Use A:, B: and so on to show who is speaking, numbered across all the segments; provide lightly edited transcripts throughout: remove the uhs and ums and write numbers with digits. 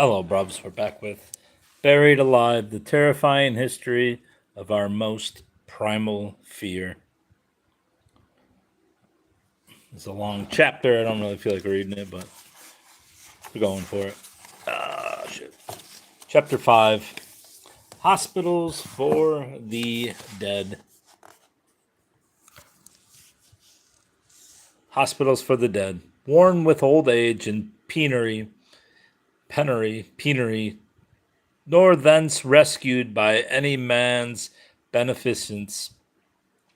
A: Hello, Brubs. We're back with Buried Alive, the terrifying history of our most primal fear. It's a long chapter. I don't really feel like reading it, but we're going for it. Shit. Chapter 5 Hospitals for the Dead. Hospitals for the Dead. Worn with old age and penury, nor thence rescued by any man's beneficence.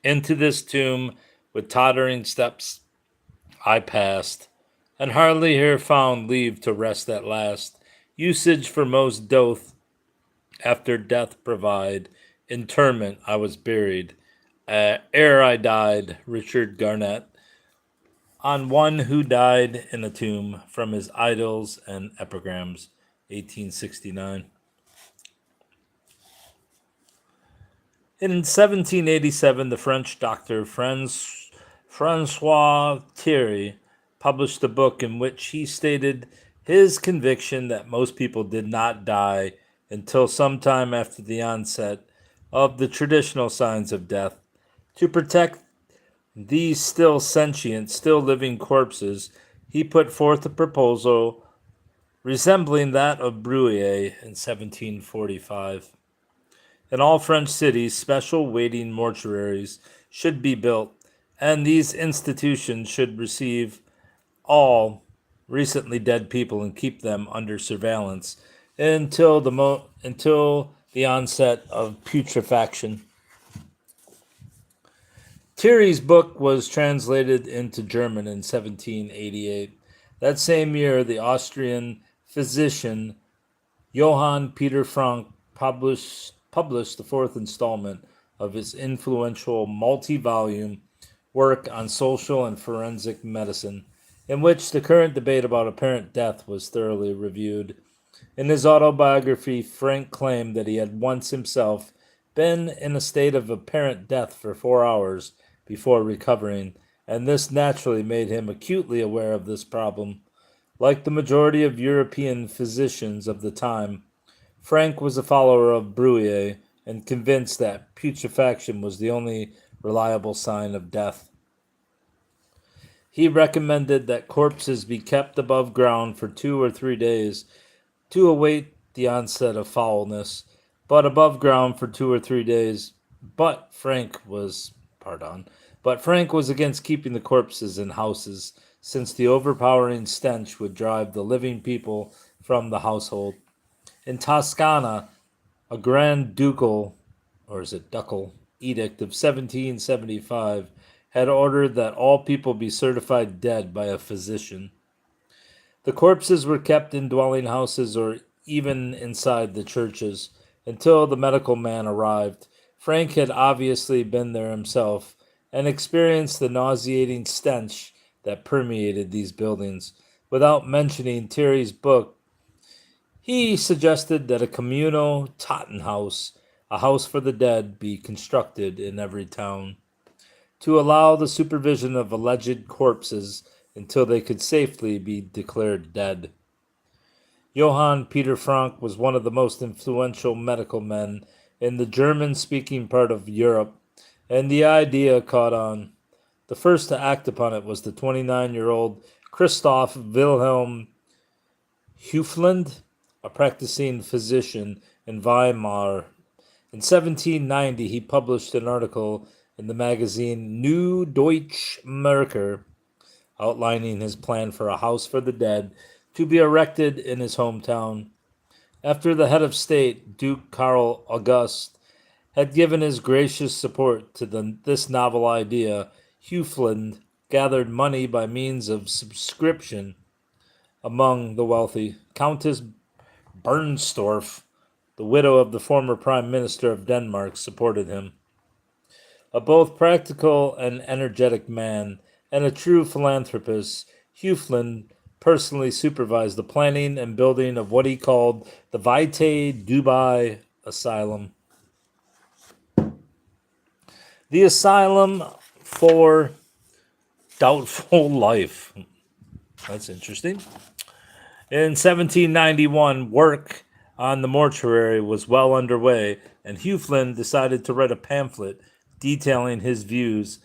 A: Into this tomb with tottering steps I passed, and hardly here found leave to rest at last. Usage for most doth after death provide. Interment I was buried. Ere I died, Richard Garnett, on one who died in a tomb from his idols and epigrams, 1869. In 1787, the French doctor Francois Thierry published a book in which he stated his conviction that most people did not die until sometime after the onset of the traditional signs of death. To protect these still sentient, still living corpses, he put forth a proposal resembling that of Bruyere in 1745. In all French cities, special waiting mortuaries should be built, and these institutions should receive all recently dead people and keep them under surveillance until the onset of putrefaction. Thierry's book was translated into German in 1788. That same year, the Austrian physician Johann Peter Frank published the fourth installment of his influential multi-volume work on social and forensic medicine, in which the current debate about apparent death was thoroughly reviewed. In his autobiography, Frank claimed that he had once himself been in a state of apparent death for 4 hours before recovering, and this naturally made him acutely aware of this problem. Like the majority of European physicians of the time, Frank was a follower of Bruyere and convinced that putrefaction was the only reliable sign of death. He recommended that corpses be kept above ground for 2 or 3 days to await the onset of foulness, but above ground for 2 or 3 days. But Frank was against keeping the corpses in houses, since the overpowering stench would drive the living people from the household. In Toscana, a grand ducal, or is it ducal, edict of 1775 had ordered that all people be certified dead by a physician. The corpses were kept in dwelling houses or even inside the churches until the medical man arrived. Frank had obviously been there himself and experienced the nauseating stench that permeated these buildings. Without mentioning Thierry's book, he suggested that a communal Tottenhouse, a house for the dead, be constructed in every town to allow the supervision of alleged corpses until they could safely be declared dead. Johann Peter Frank was one of the most influential medical men in the German-speaking part of Europe, and the idea caught on. The first to act upon it was the 29-year-old Christoph Wilhelm Hufland, a practicing physician in Weimar. In 1790, he published an article in the magazine New Deutsche Marker outlining his plan for a house for the dead to be erected in his hometown. After the head of state, Duke Karl August, had given his gracious support to this novel idea, Hufland gathered money by means of subscription among the wealthy. Countess Bernstorff, the widow of the former Prime Minister of Denmark, supported him. A both practical and energetic man, and a true philanthropist, Hufland personally supervised the planning and building of what he called the Vitae Dubai Asylum. The asylum for doubtful life. That's interesting. In 1791, work on the mortuary was well underway, and Hughlin decided to write a pamphlet detailing his views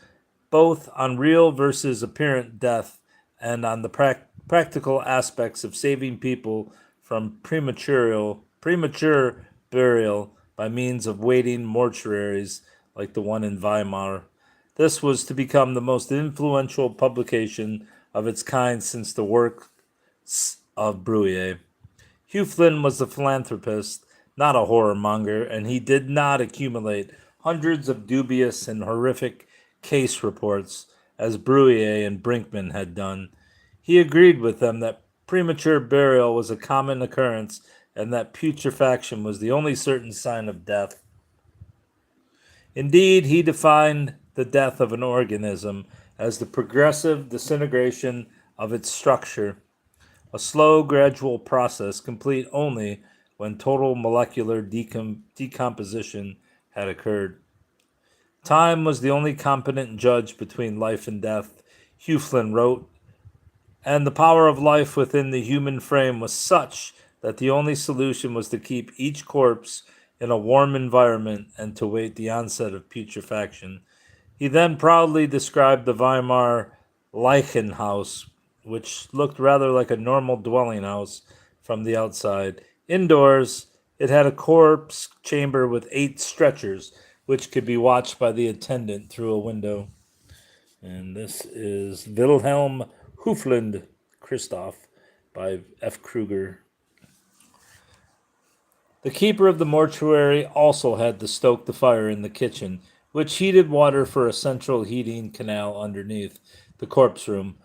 A: both on real versus apparent death and on the practical aspects of saving people from premature burial by means of waiting mortuaries like the one in Weimar. This was to become the most influential publication of its kind since the works of Bruyere. Hugh Flynn was a philanthropist, not a horror monger, and he did not accumulate hundreds of dubious and horrific case reports as Bruyere and Brinkman had done. He agreed with them that premature burial was a common occurrence and that putrefaction was the only certain sign of death. Indeed, he defined the death of an organism as the progressive disintegration of its structure, a slow, gradual process complete only when total molecular decomposition had occurred. Time was the only competent judge between life and death, Hughlin wrote, and the power of life within the human frame was such that the only solution was to keep each corpse in a warm environment and to wait the onset of putrefaction. He then proudly described the Weimar Leichenhaus, which looked rather like a normal dwelling house from the outside. Indoors, it had a corpse chamber with 8 stretchers, which could be watched by the attendant through a window. And this is Wilhelm Hufland Christoph by F. Kruger. The keeper of the mortuary also had to stoke the fire in the kitchen, which heated water for a central heating canal underneath the corpse room.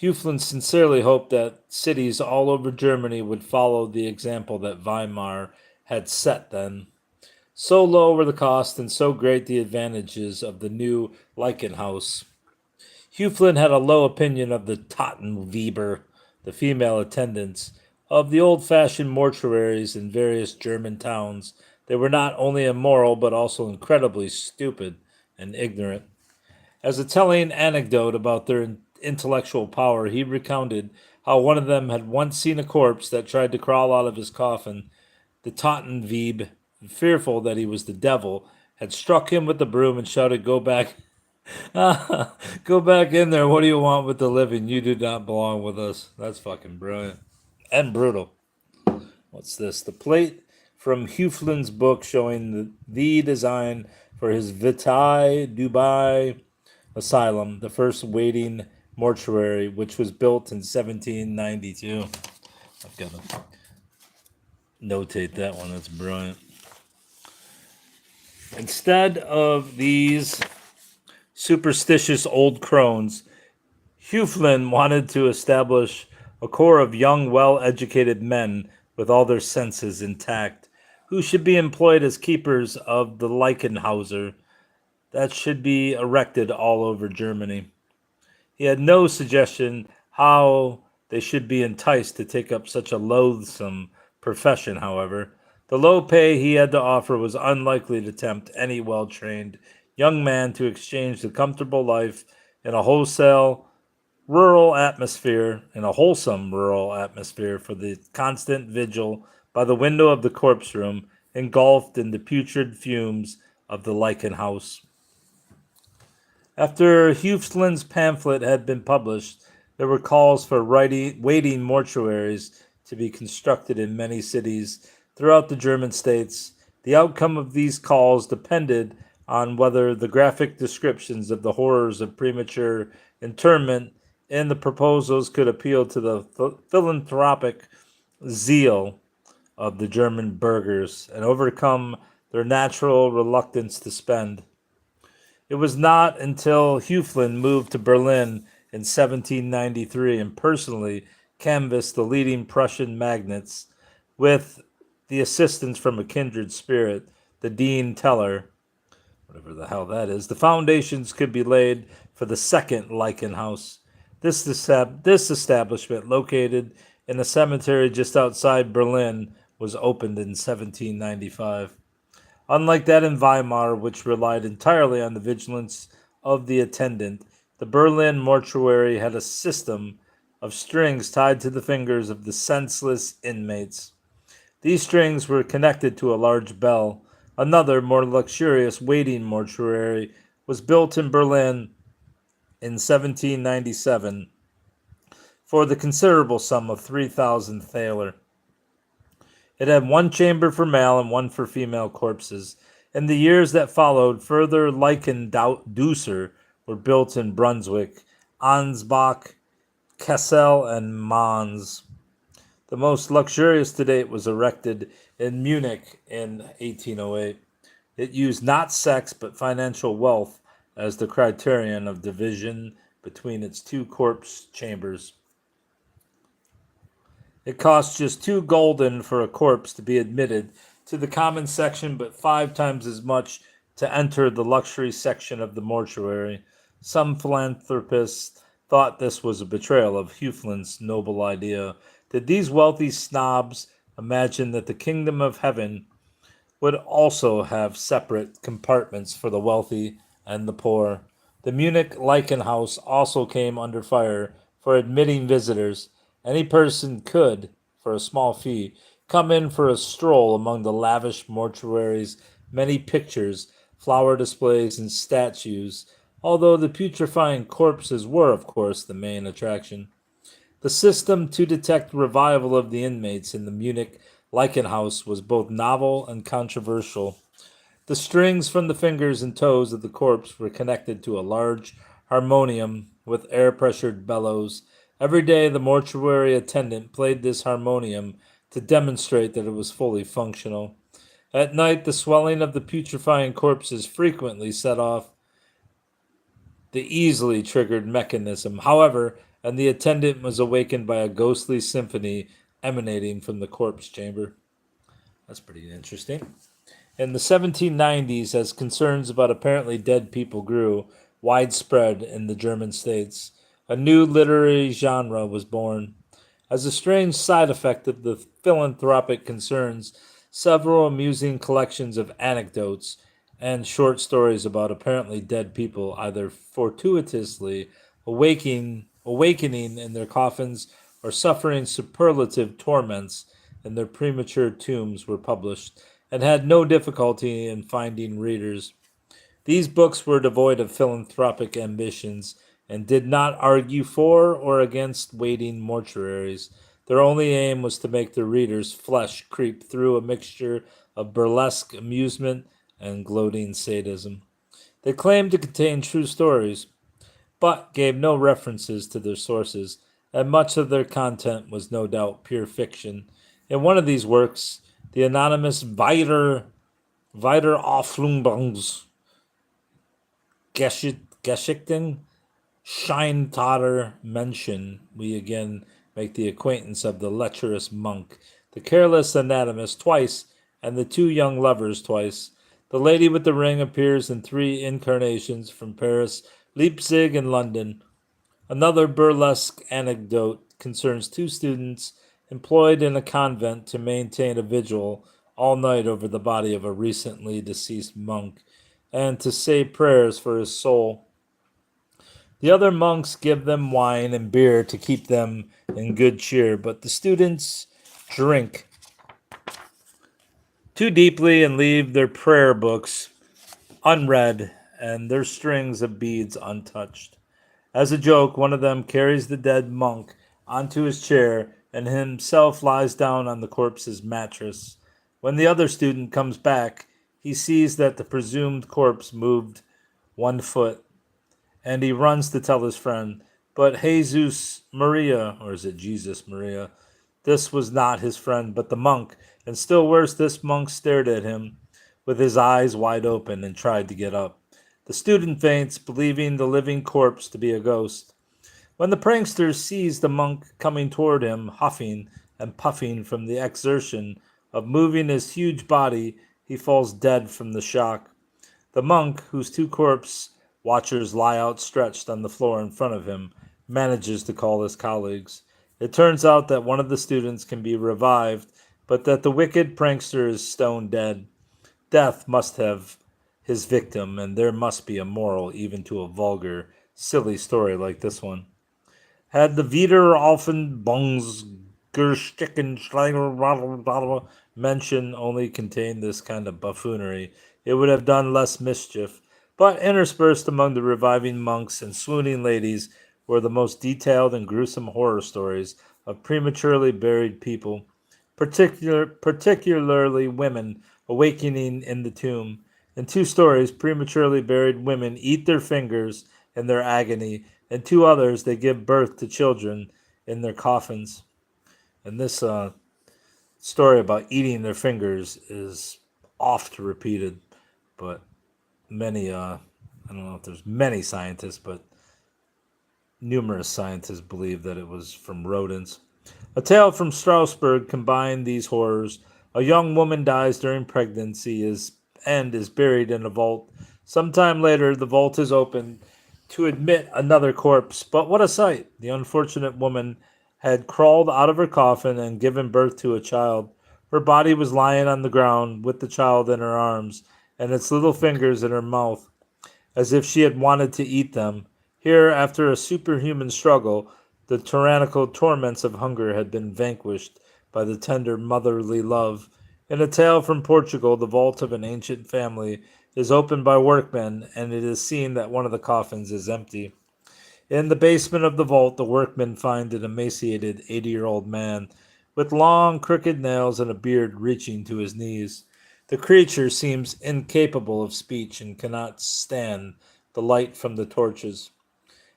A: Hufland sincerely hoped that cities all over Germany would follow the example that Weimar had set then. So low were the cost and so great the advantages of the new Leichenhaus. Hufland had a low opinion of the Tottenweber, the female attendants, of the old-fashioned mortuaries in various German towns. They were not only immoral but also incredibly stupid and ignorant. As a telling anecdote about their intellectual power, he recounted how one of them had once seen a corpse that tried to crawl out of his coffin. The Tottenweeb, fearful that he was the devil, had struck him with the broom and shouted, "Go back, go back in there. What do you want with the living? You do not belong with us." That's fucking brilliant and brutal. What's this? The plate from Huflin's book showing the design for his Vitae Dubai Asylum, the first waiting mortuary, which was built in 1792. I've got to notate that one. That's brilliant. Instead of these superstitious old crones, Huflin wanted to establish a corps of young, well-educated men with all their senses intact, who should be employed as keepers of the Leichenhauser that should be erected all over Germany. He had no suggestion how they should be enticed to take up such a loathsome profession, however. The low pay he had to offer was unlikely to tempt any well-trained young man to exchange the comfortable life in a wholesome rural atmosphere for the constant vigil by the window of the corpse room, engulfed in the putrid fumes of the Leichenhaus. After Huflin's pamphlet had been published, there were calls for waiting mortuaries to be constructed in many cities throughout the German states. The outcome of these calls depended on whether the graphic descriptions of the horrors of premature interment in the proposals could appeal to the philanthropic zeal of the German burghers and overcome their natural reluctance to spend. It was not until Huflin moved to Berlin in 1793 and personally canvassed the leading Prussian magnates with the assistance from a kindred spirit, the Dean Teller, whatever the hell that is, the foundations could be laid for the second Leichenhaus. This establishment, located in a cemetery just outside Berlin, was opened in 1795. Unlike that in Weimar, which relied entirely on the vigilance of the attendant, the Berlin mortuary had a system of strings tied to the fingers of the senseless inmates. These strings were connected to a large bell. Another, more luxurious waiting mortuary was built in Berlin in 1797 for the considerable sum of 3,000 thaler. It had one chamber for male and one for female corpses. In the years that followed, further Leichenduser were built in Brunswick, Ansbach, Kassel, and Mons. The most luxurious to date was erected in Munich in 1808. It used not sex but financial wealth as the criterion of division between its two corpse chambers. It cost just 2 gulden for a corpse to be admitted to the common section, but 5 times as much to enter the luxury section of the mortuary. Some philanthropists thought this was a betrayal of Hufeland's noble idea. Did these wealthy snobs imagine that the kingdom of heaven would also have separate compartments for the wealthy and the poor? The Munich Leichenhaus also came under fire for admitting visitors. Any person could, for a small fee, come in for a stroll among the lavish mortuary's many pictures, flower displays, and statues, although the putrefying corpses were, of course, the main attraction. The system to detect revival of the inmates in the Munich Leichenhaus was both novel and controversial. The strings from the fingers and toes of the corpse were connected to a large harmonium with air-pressured bellows. Every day the mortuary attendant played this harmonium to demonstrate that it was fully functional. At night, the swelling of the putrefying corpses frequently set off the easily triggered mechanism, however, and the attendant was awakened by a ghostly symphony emanating from the corpse chamber. That's pretty interesting. In the 1790s, as concerns about apparently dead people grew widespread in the German states, a new literary genre was born. As a strange side effect of the philanthropic concerns, several amusing collections of anecdotes and short stories about apparently dead people either fortuitously awakening in their coffins or suffering superlative torments in their premature tombs were published and had no difficulty in finding readers. These books were devoid of philanthropic ambitions and did not argue for or against waiting mortuaries. Their only aim was to make their readers' flesh creep through a mixture of burlesque amusement and gloating sadism. They claimed to contain true stories, but gave no references to their sources, and much of their content was no doubt pure fiction. In one of these works, the anonymous Wiederauflungungs Geschichten Scheintater mention, we again make the acquaintance of the lecherous monk, the careless anatomist twice, and the two young lovers twice. The lady with the ring appears in 3 incarnations from Paris, Leipzig, and London. Another burlesque anecdote concerns 2 students employed in a convent to maintain a vigil all night over the body of a recently deceased monk and to say prayers for his soul. The other monks give them wine and beer to keep them in good cheer, but the students drink too deeply and leave their prayer books unread and their strings of beads untouched. As a joke, one of them carries the dead monk onto his chair and himself lies down on the corpse's mattress. When the other student comes back, he sees that the presumed corpse moved 1 foot, and he runs to tell his friend. But Jesus Maria, or is it Jesus Maria? This was not his friend, but the monk, and still worse, this monk stared at him with his eyes wide open and tried to get up. The student faints, believing the living corpse to be a ghost. When the prankster sees the monk coming toward him, huffing and puffing from the exertion of moving his huge body, he falls dead from the shock. The monk, whose 2 corpse watchers lie outstretched on the floor in front of him, manages to call his colleagues. It turns out that one of the students can be revived, but that the wicked prankster is stone dead. Death must have his victim, and there must be a moral even to a vulgar, silly story like this one. Had the Wieder often Bungs Gersticken Schleicher mention only contained this kind of buffoonery, it would have done less mischief. But interspersed among the reviving monks and swooning ladies were the most detailed and gruesome horror stories of prematurely buried people, particularly women awakening in the tomb. In two stories, prematurely buried women eat their fingers in their agony. In two others, they give birth to children in their coffins. And this story about eating their fingers is oft repeated, but many, I don't know if there's many scientists, but numerous scientists believe that it was from rodents. A tale from Strasbourg combined these horrors. A young woman dies during pregnancy and is buried in a vault. Sometime later, the vault is opened to admit another corpse. But what a sight! The unfortunate woman had crawled out of her coffin and given birth to a child. Her body was lying on the ground with the child in her arms and its little fingers in her mouth, as if she had wanted to eat them. Here, after a superhuman struggle, the tyrannical torments of hunger had been vanquished by the tender motherly love. In a tale from Portugal, the vault of an ancient family is opened by workmen, and it is seen that one of the coffins is empty. In the basement of the vault, the workmen find an emaciated 80-year-old man with long, crooked nails and a beard reaching to his knees. The creature seems incapable of speech and cannot stand the light from the torches.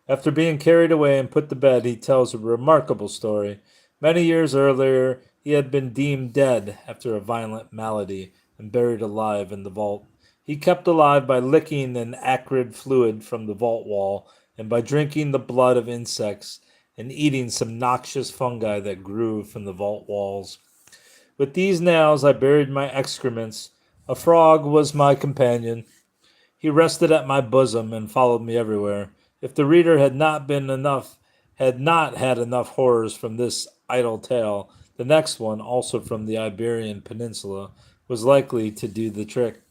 A: After being carried away and put to bed, he tells a remarkable story. Many years earlier, he had been deemed dead after a violent malady and buried alive in the vault. He kept alive by licking an acrid fluid from the vault wall and by drinking the blood of insects and eating some noxious fungi that grew from the vault walls. With these nails I buried my excrements. A frog was my companion. He rested at my bosom and followed me everywhere. If the reader had not had enough horrors from this idle tale, the next one, also from the Iberian Peninsula, was likely to do the trick.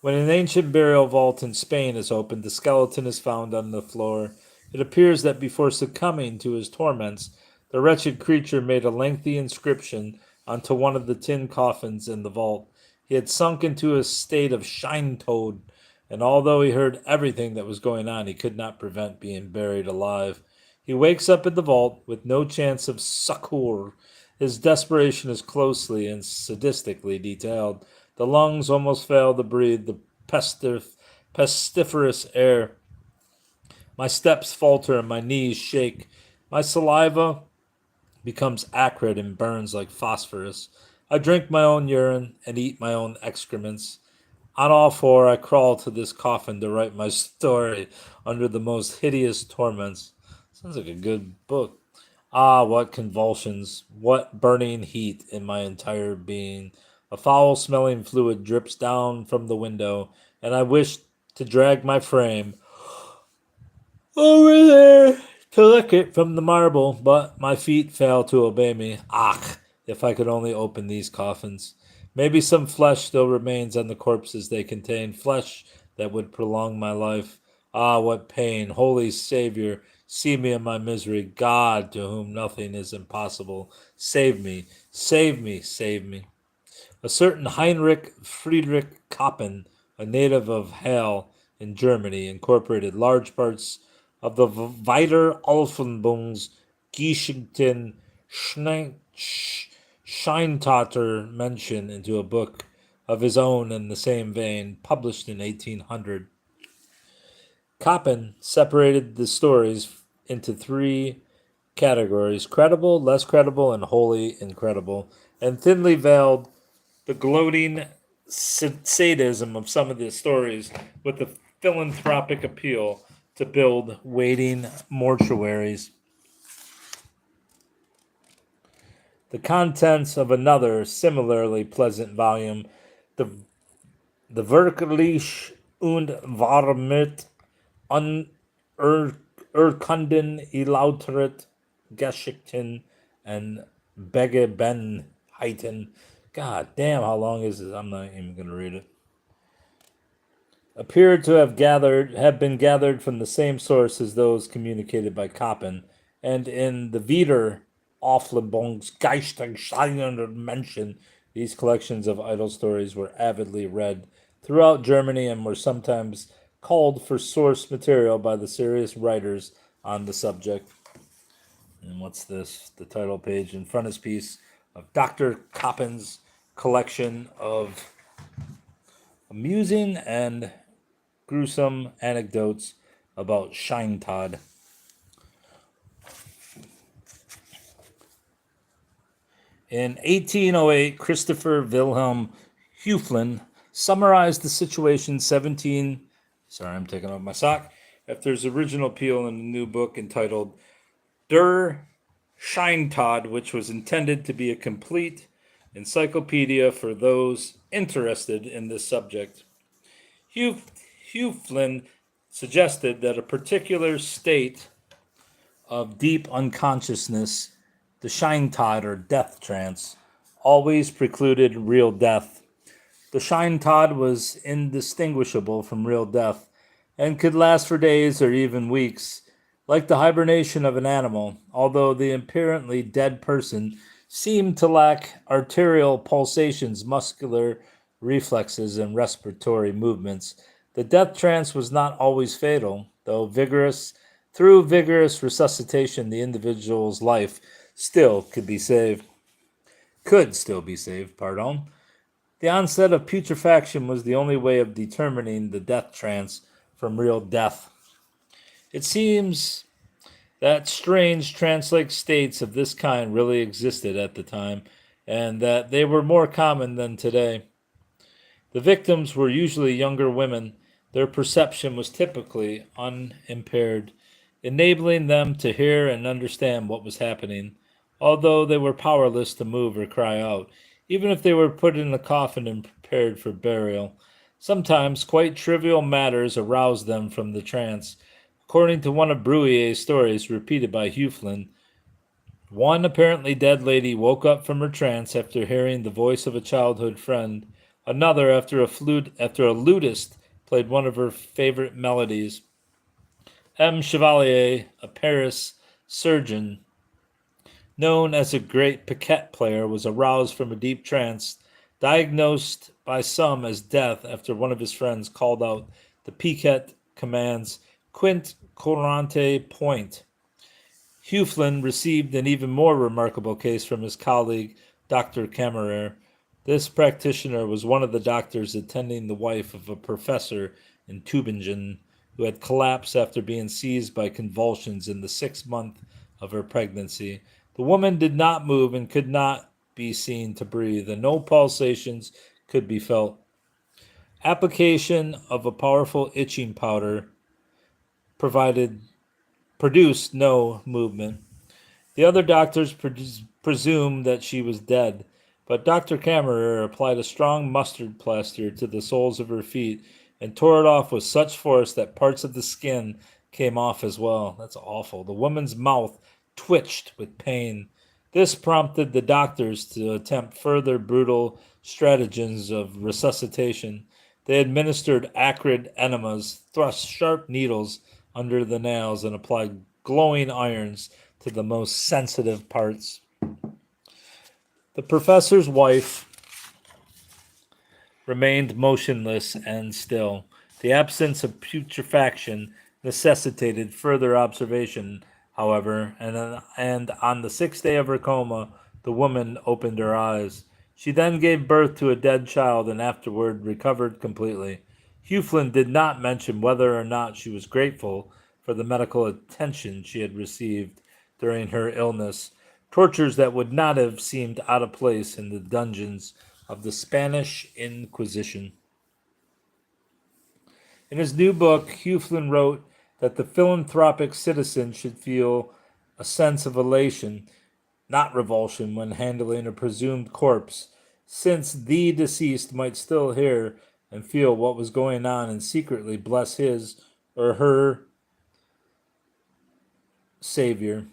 A: When an ancient burial vault in Spain is opened, the skeleton is found on the floor. It appears that before succumbing to his torments, the wretched creature made a lengthy inscription onto one of the tin coffins in the vault. He had sunk into a state of shine toad, and although he heard everything that was going on, he could not prevent being buried alive. He wakes up in the vault with no chance of succor. His desperation is closely and sadistically detailed. The lungs almost fail to breathe the pestiferous air. My steps falter and my knees shake. My saliva becomes acrid and burns like phosphorus. I drink my own urine and eat my own excrements. On all four, I crawl to this coffin to write my story under the most hideous torments. Sounds like a good book. Ah, what convulsions, what burning heat in my entire being. A foul smelling fluid drips down from the window, and I wish to drag my frame over there to lick it from the marble, but my feet fail to obey me. Ach, if I could only open these coffins. Maybe some flesh still remains on the corpses they contain, flesh that would prolong my life. Ah, what pain! Holy Savior, see me in my misery. God, to whom nothing is impossible, save me, save me, save me. A certain Heinrich Friedrich Koppen, a native of Halle in Germany, incorporated large parts of the Weiter Alfenbungs Geschichten Scheintater mention into a book of his own in the same vein, published in 1800. Koppen separated the stories into three categories: credible, less credible, and wholly incredible, and thinly veiled the gloating sadism of some of the stories with a philanthropic appeal to build waiting mortuaries. The contents of another similarly pleasant volume, the the Wirklich und Wahrheit unerkunden Ilauteret Geschichten and Begebenheiten. God damn, how long is this? I'm not even going to read it. Appeared to have been gathered from the same source as those communicated by Koppen, and in the Wieder Auflebungsgeistern mention, these collections of idle stories were avidly read throughout Germany and were sometimes called for source material by the serious writers on the subject. And what's this? The title page in frontispiece of Dr. Koppin's collection of amusing and gruesome anecdotes about Scheintod. In 1808, Christopher Wilhelm Höflin summarized the situation 17. Sorry, I'm taking off my sock. After his original appeal in a new book entitled Der Scheintod, which was intended to be a complete encyclopedia for those interested in this subject. Höflin suggested that a particular state of deep unconsciousness, the Scheintod or death trance, always precluded real death. The Scheintod was indistinguishable from real death and could last for days or even weeks, like the hibernation of an animal, although the apparently dead person seemed to lack arterial pulsations, muscular reflexes, and respiratory movements. The death trance was not always fatal, though through vigorous resuscitation, the individual's life could still be saved, pardon. The onset of putrefaction was the only way of determining the death trance from real death. It seems that strange trance-like states of this kind really existed at the time, and that they were more common than today. The victims were usually younger women. Their perception was typically unimpaired, enabling them to hear and understand what was happening, although they were powerless to move or cry out, even if they were put in a coffin and prepared for burial. Sometimes quite trivial matters aroused them from the trance. According to one of Bruyère's stories, repeated by Höflin, one apparently dead lady woke up from her trance after hearing the voice of a childhood friend. Another after a lutist played one of her favorite melodies. M. Chevalier, a Paris surgeon known as a great piquet player, was aroused from a deep trance, diagnosed by some as death after one of his friends called out the piquet commands quint courante point. Höflin received an even more remarkable case from his colleague, Dr. Kammerer. This practitioner was one of the doctors attending the wife of a professor in Tübingen who had collapsed after being seized by convulsions in the 6th month of her pregnancy. The woman did not move and could not be seen to breathe, and no pulsations could be felt. Application of a powerful itching powder produced no movement. The other doctors presumed that she was dead, but Dr. Kammerer applied a strong mustard plaster to the soles of her feet and tore it off with such force that parts of the skin came off as well. That's awful. The woman's mouth twitched with pain. This prompted the doctors to attempt further brutal stratagems of resuscitation. They administered acrid enemas, thrust sharp needles under the nails, and applied glowing irons to the most sensitive parts. The professor's wife remained motionless and still. The absence of putrefaction necessitated further observation, however, and on the 6th day of her coma, the woman opened her eyes. She then gave birth to a dead child and afterward recovered completely. Höflin did not mention whether or not she was grateful for the medical attention she had received during her illness, tortures that would not have seemed out of place in the dungeons of the Spanish Inquisition. In his new book, Höflin wrote that the philanthropic citizen should feel a sense of elation, not revulsion, when handling a presumed corpse, since the deceased might still hear and feel what was going on and secretly bless his or her Savior.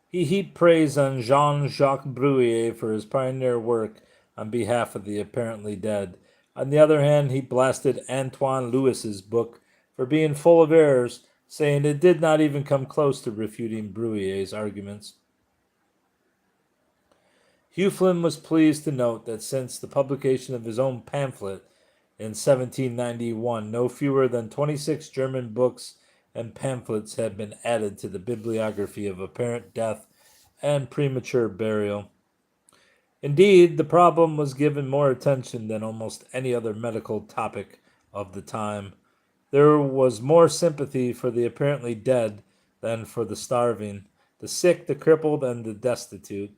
A: He heaped praise on Jean-Jacques Bruyère for his pioneer work on behalf of the apparently dead. On the other hand, he blasted Antoine Louis's book for being full of errors, saying it did not even come close to refuting Bruyère's arguments. Hufelin was pleased to note that since the publication of his own pamphlet in 1791, no fewer than 26 German books and pamphlets had been added to the bibliography of apparent death and premature burial. Indeed, the problem was given more attention than almost any other medical topic of the time. There was more sympathy for the apparently dead than for the starving, the sick, the crippled, and the destitute.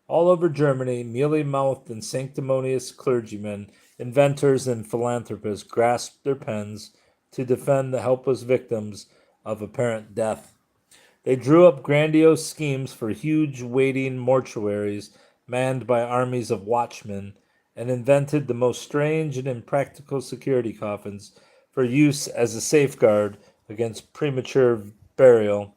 A: All over Germany, mealy mouthed and sanctimonious clergymen, inventors, and philanthropists grasped their pens to defend the helpless victims of apparent death. They drew up grandiose schemes for huge waiting mortuaries manned by armies of watchmen, and invented the most strange and impractical security coffins for use as a safeguard against premature burial.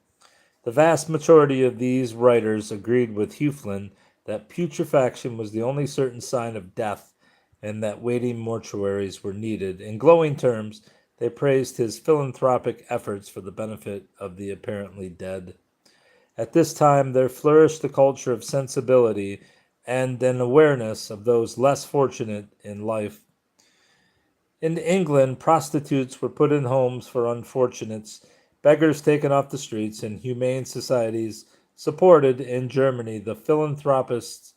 A: The vast majority of these writers agreed with Hufelin that putrefaction was the only certain sign of death and that waiting mortuaries were needed. In glowing terms, they praised his philanthropic efforts for the benefit of the apparently dead. At this time, there flourished a culture of sensibility and an awareness of those less fortunate in life. In England, prostitutes were put in homes for unfortunates, beggars taken off the streets, and humane societies supported. In Germany, the philanthropists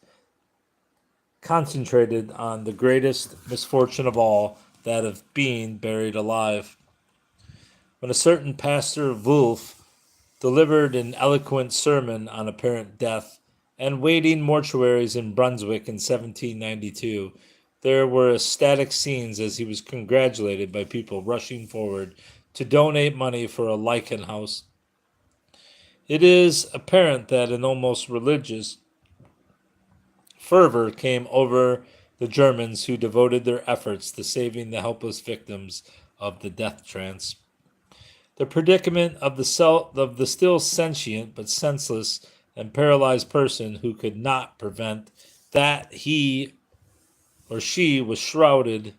A: concentrated on the greatest misfortune of all, that of being buried alive. When a certain Pastor Wolf delivered an eloquent sermon on apparent death and waiting mortuaries in Brunswick in 1792, there were ecstatic scenes as he was congratulated by people rushing forward to donate money for a lichen house. It is apparent that an almost religious fervor came over the Germans who devoted their efforts to saving the helpless victims of the death trance. The predicament of the still sentient but senseless and paralyzed person who could not prevent that he or she was shrouded,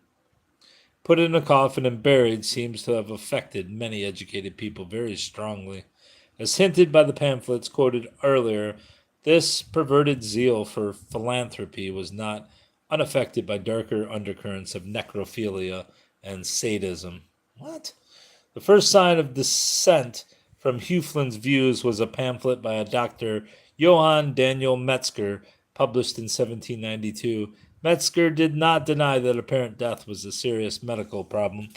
A: put in a coffin, and buried seems to have affected many educated people very strongly. As hinted by the pamphlets quoted earlier, this perverted zeal for philanthropy was not unaffected by darker undercurrents of necrophilia and sadism. What? The first sign of dissent from Hufelin's views was a pamphlet by a Dr. Johann Daniel Metzger, published in 1792. Metzger did not deny that apparent death was a serious medical problem,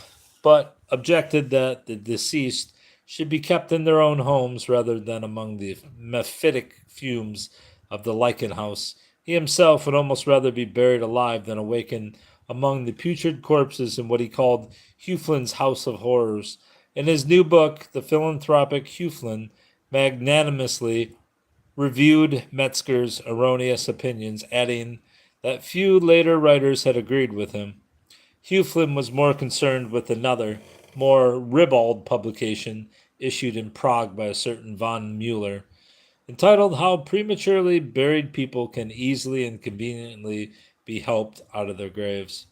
A: but objected that the deceased should be kept in their own homes rather than among the mephitic fumes of the lichen house. He himself would almost rather be buried alive than awaken among the putrid corpses in what he called Hufelin's House of Horrors. In his new book, the philanthropic Hufelin magnanimously reviewed Metzger's erroneous opinions, adding that few later writers had agreed with him. Hufelin was more concerned with another, more ribald publication issued in Prague by a certain von Müller, entitled How Prematurely Buried People Can Easily and Conveniently Be Helped Out of Their Graves.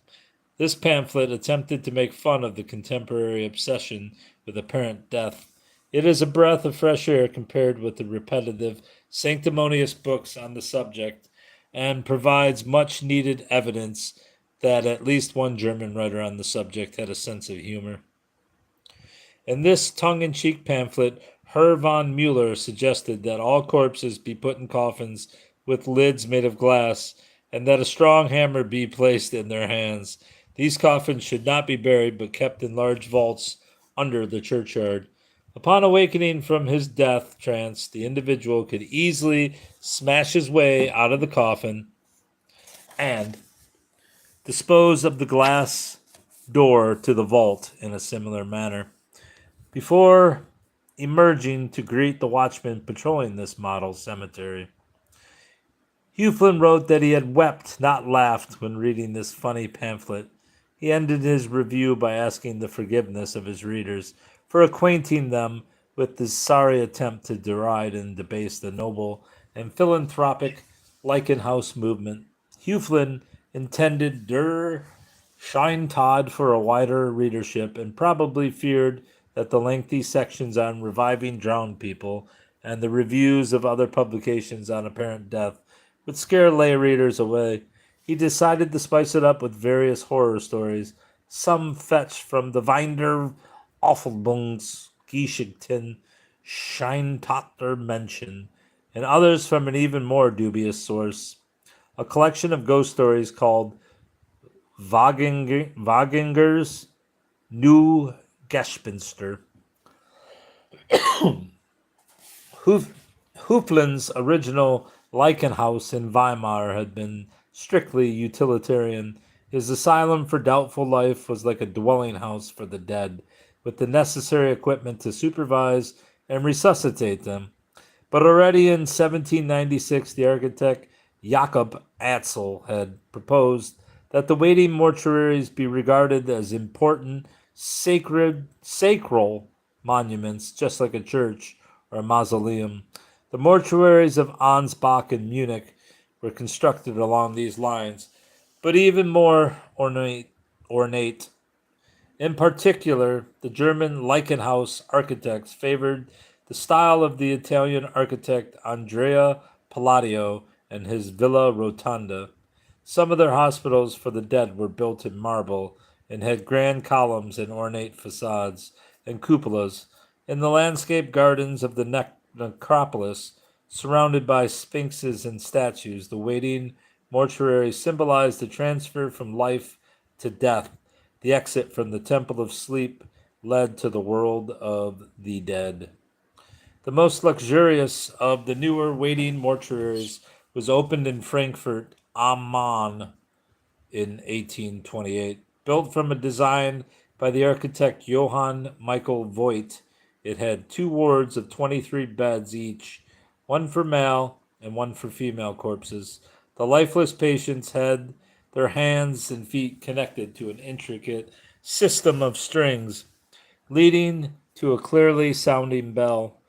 A: This pamphlet attempted to make fun of the contemporary obsession with apparent death. It is a breath of fresh air compared with the repetitive, sanctimonious books on the subject, and provides much needed evidence that at least one German writer on the subject had a sense of humor. In this tongue-in-cheek pamphlet, Herr von Müller suggested that all corpses be put in coffins with lids made of glass, and that a strong hammer be placed in their hands. These coffins should not be buried, but kept in large vaults under the churchyard. Upon awakening from his death trance, the individual could easily smash his way out of the coffin and dispose of the glass door to the vault in a similar manner. Before emerging to greet the watchmen patrolling this model cemetery, Hufelin wrote that he had wept, not laughed, when reading this funny pamphlet. He ended his review by asking the forgiveness of his readers for acquainting them with this sorry attempt to deride and debase the noble and philanthropic Lichen House movement. Hufelin intended Der Scheintod for a wider readership, and probably feared that the lengthy sections on reviving drowned people and the reviews of other publications on apparent death would scare lay readers away. He decided to spice it up with various horror stories, some fetched from the Winder Offelbungsgeschichten Scheintochter Menschen, and others from an even more dubious source, a collection of ghost stories called Waginger's New Gespenster. Hoof, Hoofland's original Leichenhaus in Weimar had been strictly utilitarian. His asylum for doubtful life was like a dwelling house for the dead, with the necessary equipment to supervise and resuscitate them. But already in 1796, the architect Jakob Atzel had proposed that the waiting mortuaries be regarded as important sacral monuments, just like a church or a mausoleum. The mortuaries of Ansbach and Munich were constructed along these lines, but even more ornate. In particular, the German Leichenhaus architects favored the style of the Italian architect Andrea Palladio and his Villa Rotonda. Some of their hospitals for the dead were built in marble and had grand columns and ornate facades and cupolas. In the landscape gardens of the necropolis, surrounded by sphinxes and statues, the waiting mortuary symbolized the transfer from life to death. The exit from the temple of sleep led to the world of the dead. The most luxurious of the newer waiting mortuaries was opened in Frankfurt am Main in 1828. Built from a design by the architect Johann Michael Voigt, it had two wards of 23 beds each, one for male and one for female corpses. The lifeless patients had their hands and feet connected to an intricate system of strings, leading to a clearly sounding bell.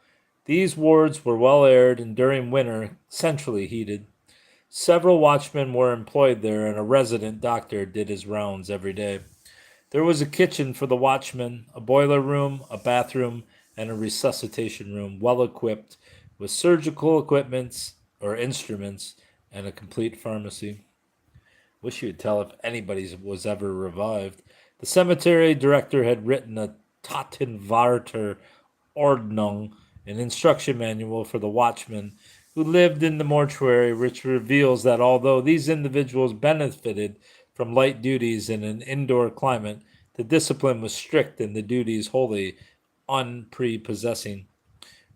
A: These wards were well aired and during winter centrally heated. Several watchmen were employed there, and a resident doctor did his rounds every day. There was a kitchen for the watchmen, a boiler room, a bathroom, and a resuscitation room, well equipped with surgical equipments or instruments and a complete pharmacy. Wish you could tell if anybody was ever revived. The cemetery director had written a Totenwarter Ordnung, an instruction manual for the watchmen who lived in the mortuary, which reveals that although these individuals benefited from light duties in an indoor climate, the discipline was strict and the duties wholly unprepossessing.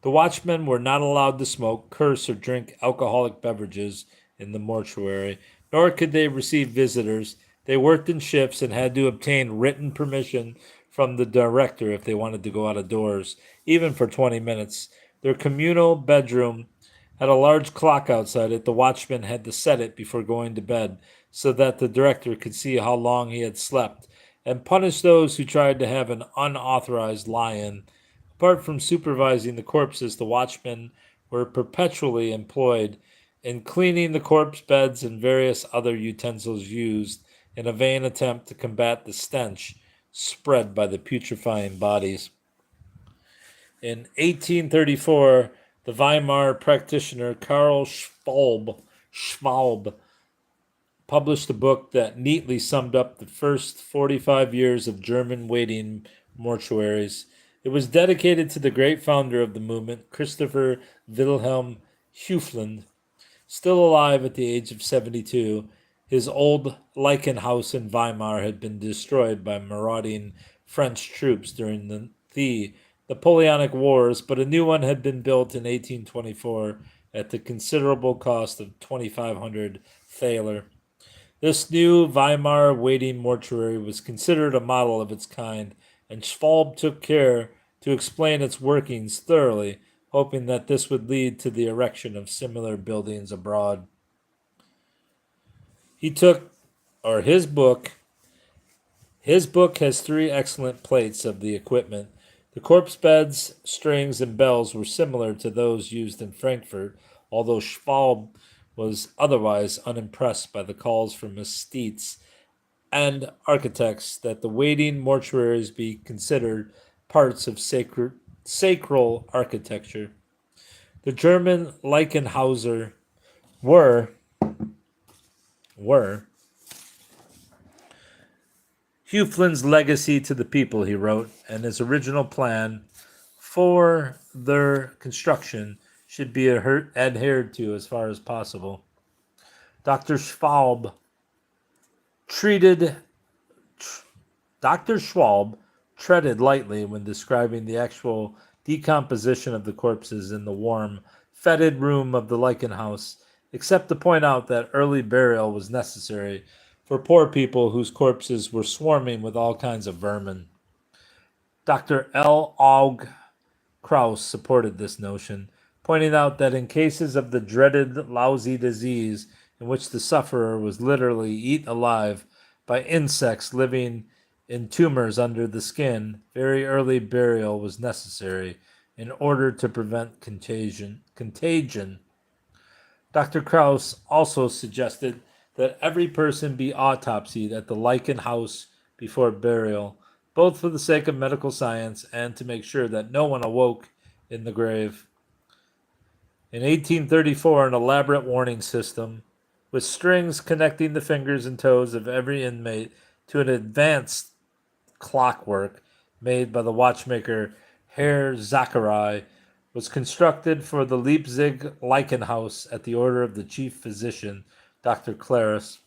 A: The watchmen were not allowed to smoke, curse, or drink alcoholic beverages in the mortuary, nor could they receive visitors. They worked in shifts and had to obtain written permission from the director if they wanted to go out of doors, even for 20 minutes. Their communal bedroom had a large clock outside it. The watchman had to set it before going to bed so that the director could see how long he had slept and punish those who tried to have an unauthorized lie in. Apart from supervising the corpses, the watchmen were perpetually employed in cleaning the corpse beds and various other utensils used in a vain attempt to combat the stench spread by the putrefying bodies. In 1834, the Weimar practitioner Karl Schwalb published a book that neatly summed up the first 45 years of German waiting mortuaries. It was dedicated to the great founder of the movement, Christopher Wilhelm Hufland, still alive at the age of 72. His old Leichenhaus in Weimar had been destroyed by marauding French troops during the Napoleonic Wars, but a new one had been built in 1824 at the considerable cost of 2,500 thaler. This new Weimar waiting mortuary was considered a model of its kind, and Schwalb took care to explain its workings thoroughly, hoping that this would lead to the erection of similar buildings abroad. He took, or his book has three excellent plates of the equipment. The corpse beds, strings, and bells were similar to those used in Frankfurt, although Schwalb was otherwise unimpressed by the calls from aesthetes and architects that the waiting mortuaries be considered parts of sacral architecture. The German Leichenhauser were were Huflin's legacy to the people, he wrote, and his original plan for their construction should be adhered to as far as possible. Dr. Schwab treated Dr. Schwab treaded lightly when describing the actual decomposition of the corpses in the warm, fetid room of the Lichen House, except to point out that early burial was necessary for poor people whose corpses were swarming with all kinds of vermin. Dr. L. Aug Krauss supported this notion, pointing out that in cases of the dreaded lousy disease in which the sufferer was literally eaten alive by insects living in tumors under the skin, very early burial was necessary in order to prevent contagion. Dr. Krauss also suggested that every person be autopsied at the Lichen House before burial, both for the sake of medical science and to make sure that no one awoke in the grave. In 1834, an elaborate warning system with strings connecting the fingers and toes of every inmate to an advanced clockwork made by the watchmaker Herr Zachary was constructed for the Leipzig Leichenhaus at the order of the chief physician, Dr. Claris.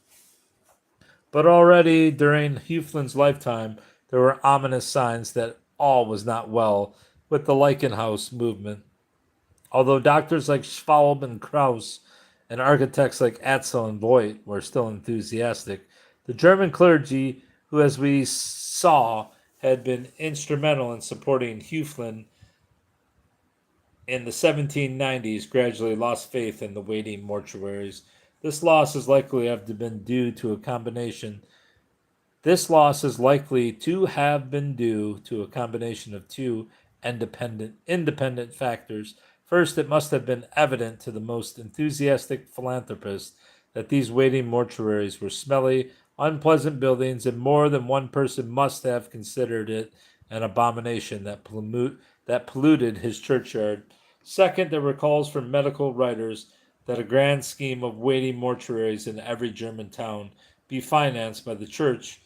A: But already during Huflin's lifetime, there were ominous signs that all was not well with the Leichenhaus movement. Although doctors like Schwab and Krauss and architects like Atzel and Voigt were still enthusiastic, the German clergy, who, as we saw, had been instrumental in supporting Huflin in the 1790s, gradually lost faith in the waiting mortuaries. This loss is likely to have been due to a combination of two independent factors. First, it must have been evident to the most enthusiastic philanthropists that these waiting mortuaries were smelly, unpleasant buildings, and more than one person must have considered it an abomination that polluted his churchyard. Second, there were calls from medical writers that a grand scheme of waiting mortuaries in every German town be financed by the church,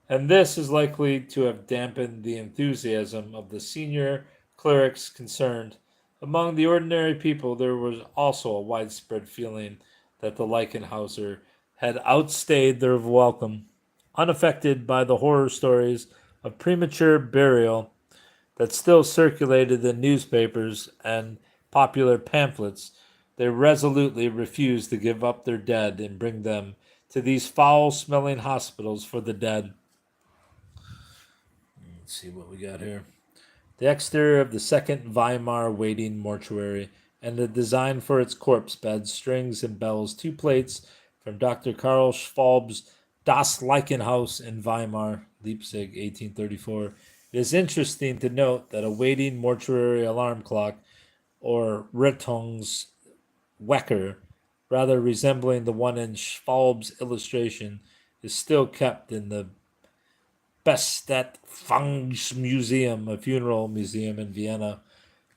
A: and this is likely to have dampened the enthusiasm of the senior clerics concerned. Among the ordinary people, there was also a widespread feeling that the Leichenhauser had outstayed their welcome. Unaffected by the horror stories of premature burial that still circulated in newspapers and popular pamphlets, they resolutely refused to give up their dead and bring them to these foul-smelling hospitals for the dead. Let's see what we got here. The exterior of the second Weimar waiting mortuary and the design for its corpse beds, strings, and bells, two plates from Dr. Karl Schwab's Das Leichenhaus in Weimar, Leipzig, 1834. It is interesting to note that a waiting mortuary alarm clock, or Rettungswecker, rather resembling the one in Schwab's illustration, is still kept in the Bestattungsmuseum, a funeral museum in Vienna.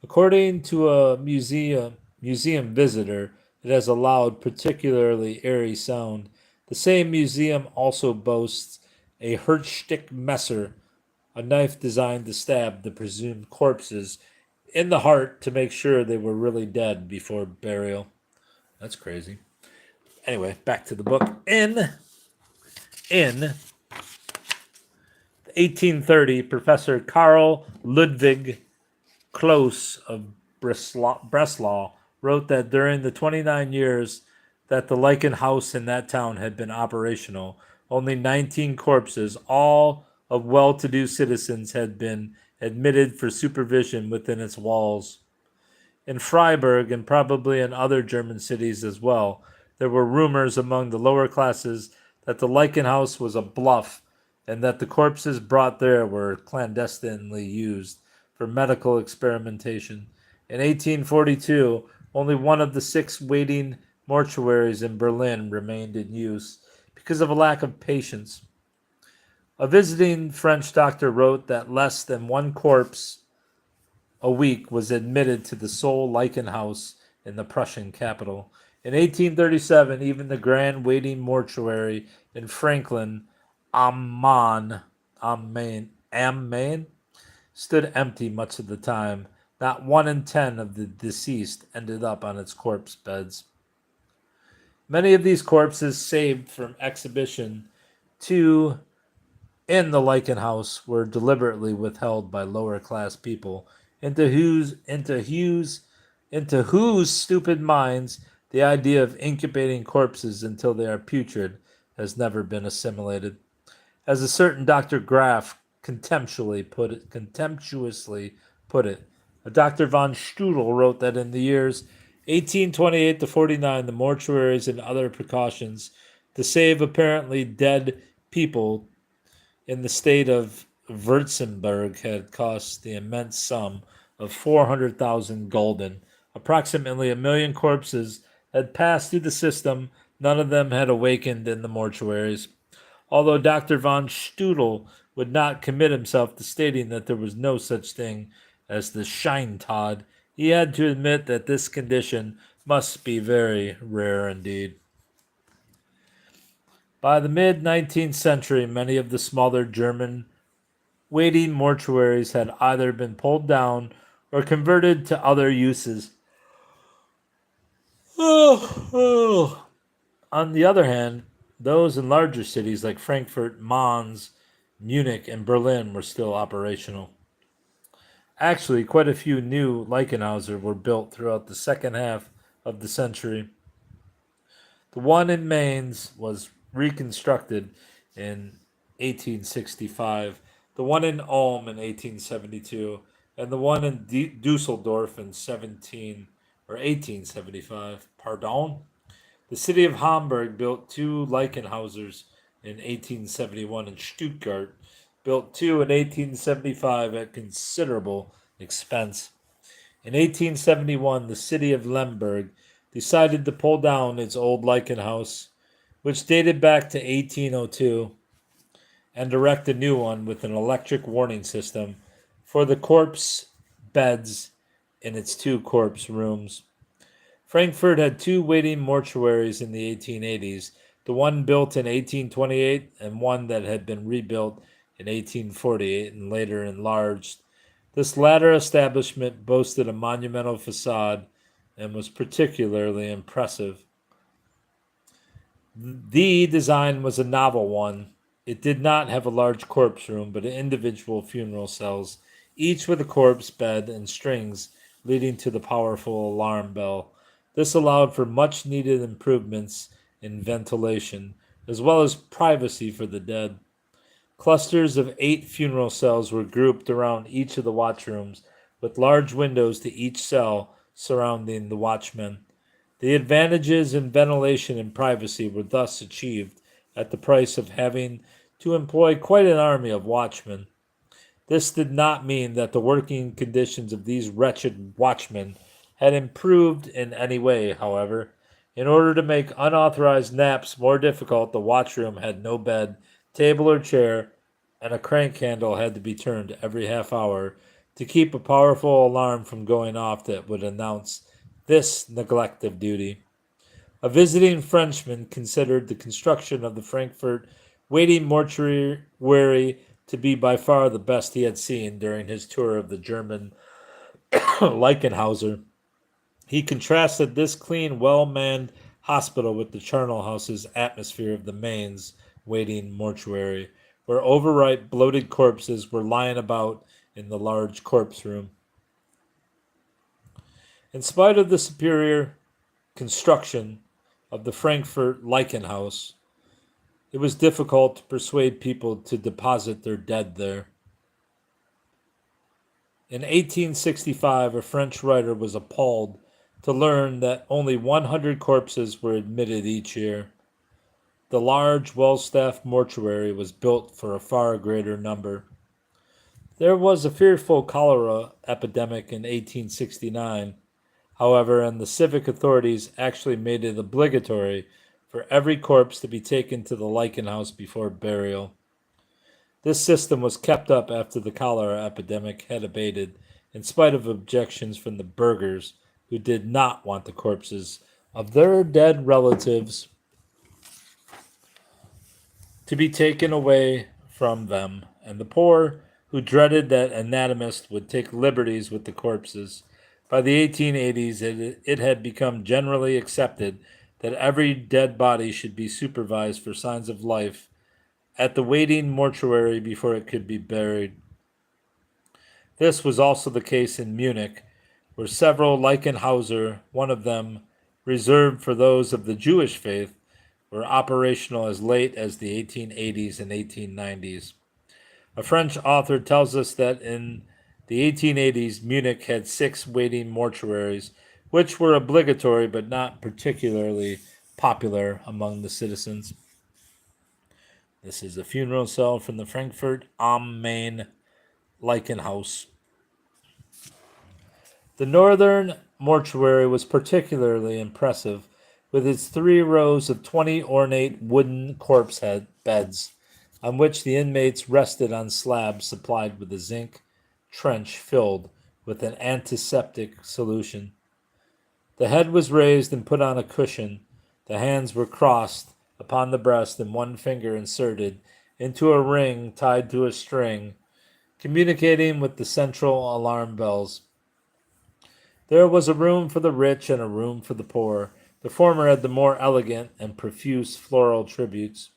A: According to a museum visitor, it has a loud, particularly airy sound. The same museum also boasts a Hirschstick Messer, a knife designed to stab the presumed corpses in the heart to make sure they were really dead before burial. That's crazy. Anyway, back to the book. In 1830, Professor Karl Ludwig Kloss of Breslau wrote that during the 29 years that the Lichen House in that town had been operational, only 19 corpses, all of well-to-do citizens, had been admitted for supervision within its walls. In Freiburg, and probably in other German cities as well, there were rumors among the lower classes that the Lichen House was a bluff and that the corpses brought there were clandestinely used for medical experimentation. In 1842, only one of the 6 waiting mortuaries in Berlin remained in use because of a lack of patients. A visiting French doctor wrote that less than one corpse a week was admitted to the Soul Lichen House in the Prussian capital. In 1837, even the grand waiting mortuary in Franklin am Main stood empty much of the time. Not 1 in 10 of the deceased ended up on its corpse beds. Many of these corpses saved from exhibition to in the Lichen House were deliberately withheld by lower class people, into whose stupid minds the idea of incubating corpses until they are putrid has never been assimilated. As a certain Dr. Graff contemptuously put it, a Dr. von Strudel wrote that in the years 1828 to 49, the mortuaries and other precautions to save apparently dead people in the state of Württemberg had cost the immense sum of 400,000 gulden. Approximately 1 million corpses had passed through the system. None of them had awakened in the mortuaries. Although Dr. von Studel would not commit himself to stating that there was no such thing as the Scheintod, he had to admit that this condition must be very rare indeed. By the mid 19th century, many of the smaller German waiting mortuaries had either been pulled down or converted to other uses. On the other hand, those in larger cities like Frankfurt, Mainz, Munich, and Berlin were still operational. Actually, quite a few new Leichenhauser were built throughout the second half of the century. The one in Mainz was reconstructed in 1865, the one in Ulm in 1872, and the one in Dusseldorf in 1875. Pardon? The city of Hamburg built 2 Leichenhausers in 1871, and Stuttgart built 2 in 1875 at considerable expense. In 1871, the city of Lemberg decided to pull down its old Leichenhaus, which dated back to 1802, and erect a new one with an electric warning system for the corpse beds in its 2 corpse rooms. Frankfurt had 2 waiting mortuaries in the 1880s, the one built in 1828 and one that had been rebuilt in 1848 and later enlarged. This latter establishment boasted a monumental facade and was particularly impressive. The design was a novel one. It did not have a large corpse room, but individual funeral cells, each with a corpse bed and strings leading to the powerful alarm bell. This allowed for much needed improvements in ventilation, as well as privacy for the dead. Clusters of 8 funeral cells were grouped around each of the watchrooms, with large windows to each cell surrounding the watchmen. The advantages in ventilation and privacy were thus achieved at the price of having to employ quite an army of watchmen. This did not mean that the working conditions of these wretched watchmen had improved in any way, however. In order to make unauthorized naps more difficult, the watchroom had no bed, table, or chair, and a crank handle had to be turned every half hour to keep a powerful alarm from going off that would announce this neglect of duty. A visiting Frenchman considered the construction of the Frankfurt waiting mortuary to be by far the best he had seen during his tour of the German Leichenhauser. He contrasted this clean, well-manned hospital with the charnel house's atmosphere of the Mainz waiting mortuary, where overripe, bloated corpses were lying about in the large corpse room. In spite of the superior construction of the Frankfurt Leichenhaus, it was difficult to persuade people to deposit their dead there. In 1865, a French writer was appalled to learn that only 100 corpses were admitted each year. The large, well-staffed mortuary was built for a far greater number. There was a fearful cholera epidemic in 1869, however, and the civic authorities actually made it obligatory for every corpse to be taken to the Leichenhaus before burial. This system was kept up after the cholera epidemic had abated, in spite of objections from the burghers who did not want the corpses of their dead relatives to be taken away from them, and the poor who dreaded that anatomists would take liberties with the corpses. By the 1880s, it had become generally accepted that every dead body should be supervised for signs of life at the waiting mortuary before it could be buried. This was also the case in Munich, where several Leichenhauser, one of them reserved for those of the Jewish faith, were operational as late as the 1880s and 1890s. A French author tells us that in the 1880s, Munich had 6 waiting mortuaries, which were obligatory but not particularly popular among the citizens. This is a funeral cell from the Frankfurt am Main Leichenhaus. The northern mortuary was particularly impressive, with its 3 rows of 20 ornate wooden corpse head beds, on which the inmates rested on slabs supplied with a zinc trench filled with an antiseptic solution. The head was raised and put on a cushion. The hands were crossed upon the breast and one finger inserted into a ring tied to a string, communicating with the central alarm bells. There was a room for the rich and a room for the poor. The former had the more elegant and profuse floral tributes.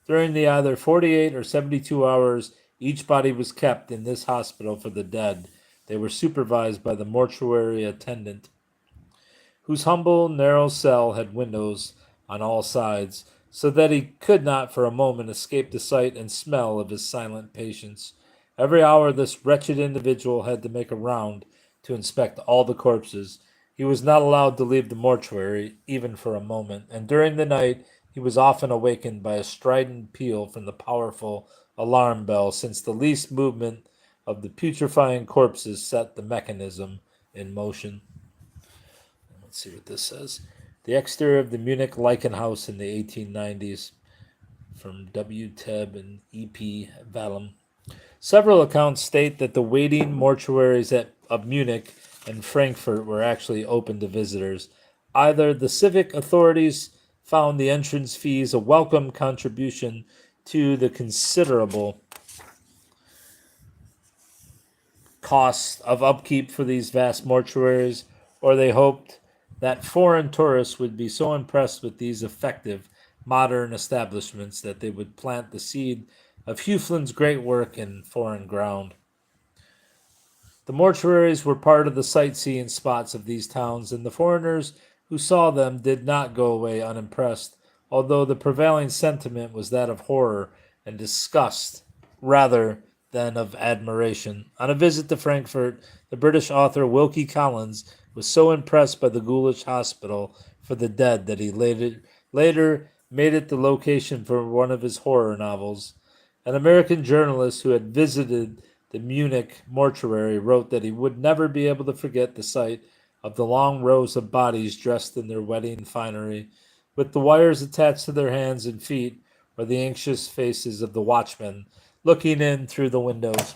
A: During the either 48 or 72 hours each body was kept in this hospital for the dead, they were supervised by the mortuary attendant, whose humble, narrow cell had windows on all sides, so that he could not for a moment escape the sight and smell of his silent patients. Every hour this wretched individual had to make a round to inspect all the corpses. He was not allowed to leave the mortuary, even for a moment, and during the night he was often awakened by a strident peal from the powerful alarm bell, since the least movement of the putrefying corpses set the mechanism in motion. Let's see what this says. The exterior of the Munich Leichenhaus in the 1890s, from W. Tebb and E.P. Vallum. Several accounts state that the waiting mortuaries of Munich and Frankfurt were actually open to visitors. Either the civic authorities found the entrance fees a welcome contribution to the considerable costs of upkeep for these vast mortuaries, or they hoped that foreign tourists would be so impressed with these effective modern establishments that they would plant the seed of Hufeland's great work in foreign ground. The mortuaries were part of the sightseeing spots of these towns, and the foreigners who saw them did not go away unimpressed, although the prevailing sentiment was that of horror and disgust rather than of admiration. On a visit to Frankfurt, the British author Wilkie Collins was so impressed by the ghoulish hospital for the dead that he later made it the location for one of his horror novels. An American journalist who had visited the Munich mortuary wrote that he would never be able to forget the sight of the long rows of bodies dressed in their wedding finery, with the wires attached to their hands and feet, or the anxious faces of the watchmen looking in through the windows.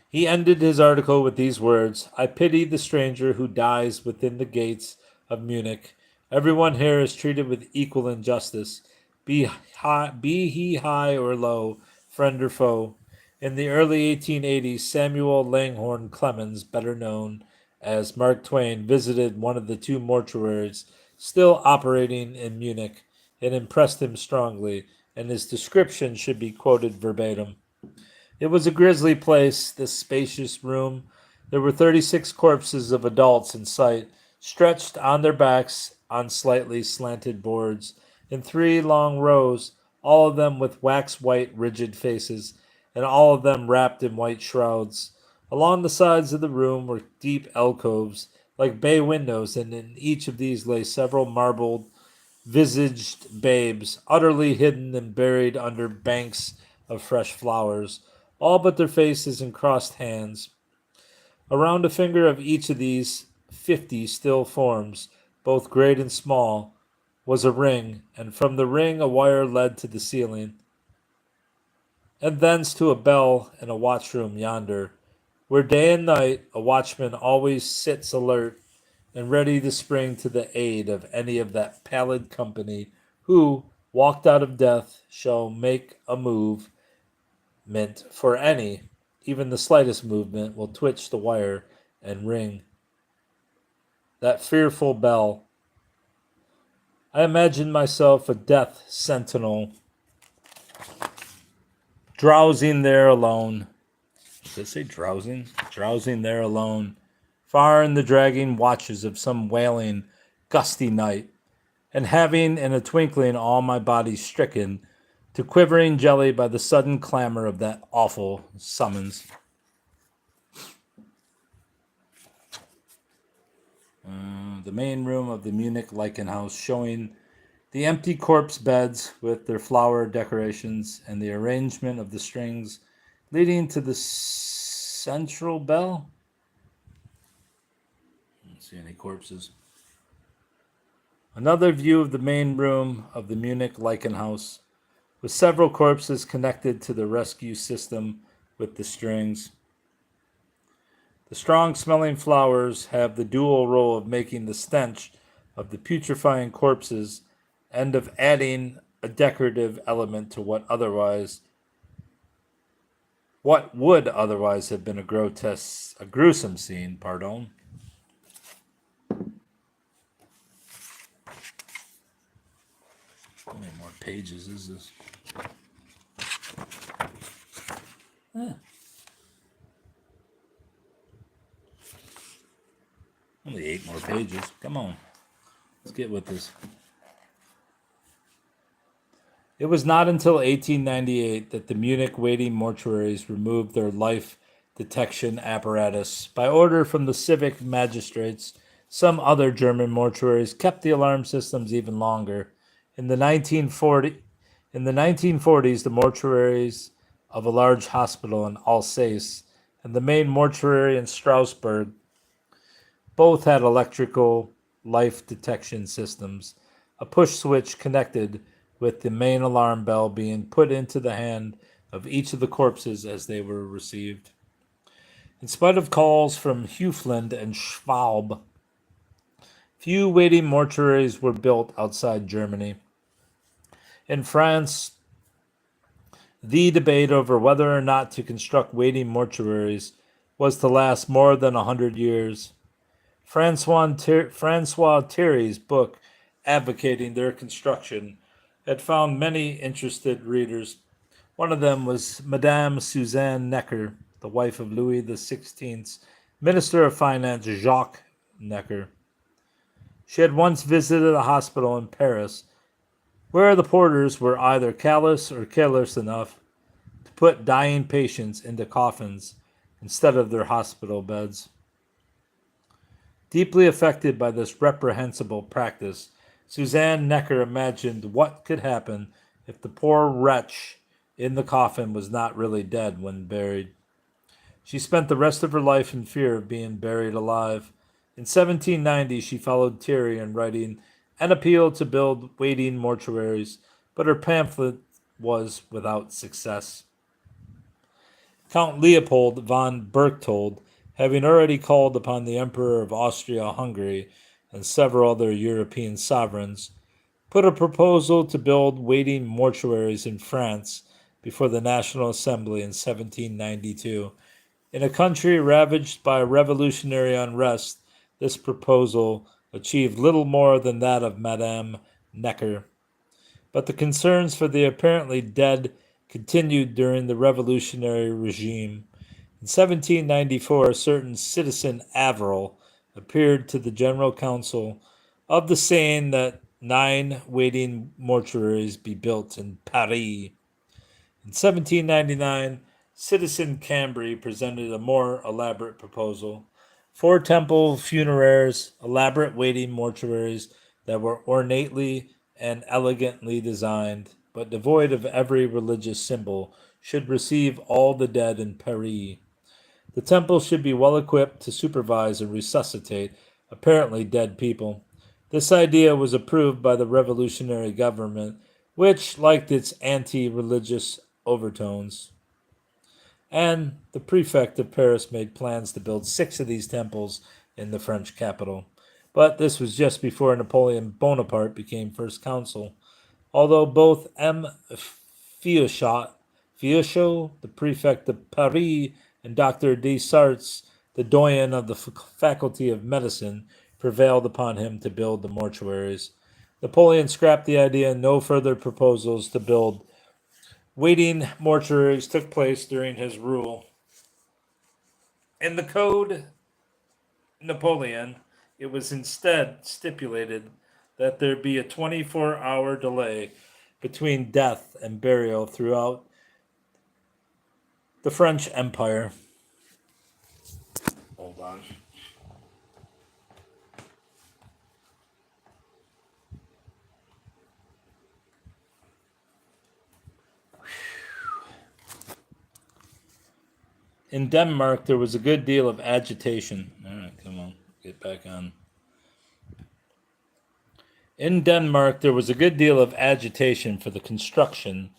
A: He ended his article with these words: I pity the stranger who dies within the gates of Munich. Everyone here is treated with equal injustice, be he high or low, friend or foe. In the early 1880s, Samuel Langhorne Clemens, better known as Mark Twain, visited one of the 2 mortuaries still operating in Munich. It impressed him strongly, and his description should be quoted verbatim. It was a grisly place, this spacious room. There were 36 corpses of adults in sight, stretched on their backs on slightly slanted boards, in 3 long rows, all of them with wax-white, rigid faces, and all of them wrapped in white shrouds. Along the sides of the room were deep alcoves, like bay windows, and in each of these lay several marbled, visaged babes, utterly hidden and buried under banks of fresh flowers, all but their faces and crossed hands. Around a finger of each of these 50 still forms, both great and small, was a ring, and from the ring a wire led to the ceiling, and thence to a bell in a watchroom yonder, where day and night a watchman always sits alert and ready to spring to the aid of any of that pallid company who, walked out of death, shall make a movement for any, even the slightest movement will twitch the wire and ring that fearful bell. I imagine myself a death sentinel, drowsing there alone. Does it say drowsing? Drowsing there alone, far in the dragging watches of some wailing, gusty night, and having in a twinkling all my body stricken to quivering jelly by the sudden clamor of that awful summons. The main room of the Munich Lichen House, showing the empty corpse beds with their flower decorations and the arrangement of the strings leading to the central bell. I don't see any corpses. Another view of the main room of the Munich Lichen House, with several corpses connected to the rescue system with the strings. The strong-smelling flowers have the dual role of making the stench of the putrefying corpses and of adding a decorative element to what would otherwise have been a gruesome scene. Pardon. How many more pages is this? Only 8 more pages. Come on. Let's get with this. It was not until 1898 that the Munich waiting mortuaries removed their life detection apparatus. By order from the civic magistrates, some other German mortuaries kept the alarm systems even longer. In the 1940s, the mortuaries of a large hospital in Alsace and the main mortuary in Strasbourg both had electrical life detection systems, a push switch connected with the main alarm bell being put into the hand of each of the corpses as they were received. In spite of calls from Hufland and Schwalbe, few waiting mortuaries were built outside Germany. In France, the debate over whether or not to construct waiting mortuaries was to last more than 100 years. Francois Thierry's book advocating their construction had found many interested readers. One of them was Madame Suzanne Necker, the wife of Louis XVI's Minister of Finance Jacques Necker. She had once visited a hospital in Paris where the porters were either callous or careless enough to put dying patients into coffins instead of their hospital beds. Deeply affected by this reprehensible practice, Suzanne Necker imagined what could happen if the poor wretch in the coffin was not really dead when buried. She spent the rest of her life in fear of being buried alive. In 1790, she followed Thierry in writing an appeal to build waiting mortuaries, but her pamphlet was without success. Count Leopold von Berchtold, having already called upon the Emperor of Austria-Hungary and several other European sovereigns, put a proposal to build waiting mortuaries in France before the National Assembly in 1792. In a country ravaged by revolutionary unrest, this proposal achieved little more than that of Madame Necker. But the concerns for the apparently dead continued during the revolutionary regime. In 1794, a certain citizen Averill appeared to the General Council of the saying that 9 waiting mortuaries be built in Paris. In 1799, Citizen Cambry presented a more elaborate proposal. 4 temple funeraries, elaborate waiting mortuaries that were ornately and elegantly designed, but devoid of every religious symbol, should receive all the dead in Paris. The temple should be well equipped to supervise and resuscitate apparently dead people. This idea was approved by the revolutionary government, which liked its anti religious overtones. And the prefect of Paris made plans to build 6 of these temples in the French capital. But this was just before Napoleon Bonaparte became first consul. Although both M. Fiuchot, the prefect of Paris, and Dr. Desarts, the doyen of the Faculty of Medicine, prevailed upon him to build the mortuaries. Napoleon scrapped the idea, and no further proposals to build waiting mortuaries took place during his rule. In the Code Napoleon, it was instead stipulated that there be a 24-hour delay between death and burial throughout the French Empire. Hold on. In Denmark, there was a good deal of agitation. All right, come on, get back on. In Denmark, there was a good deal of agitation for the construction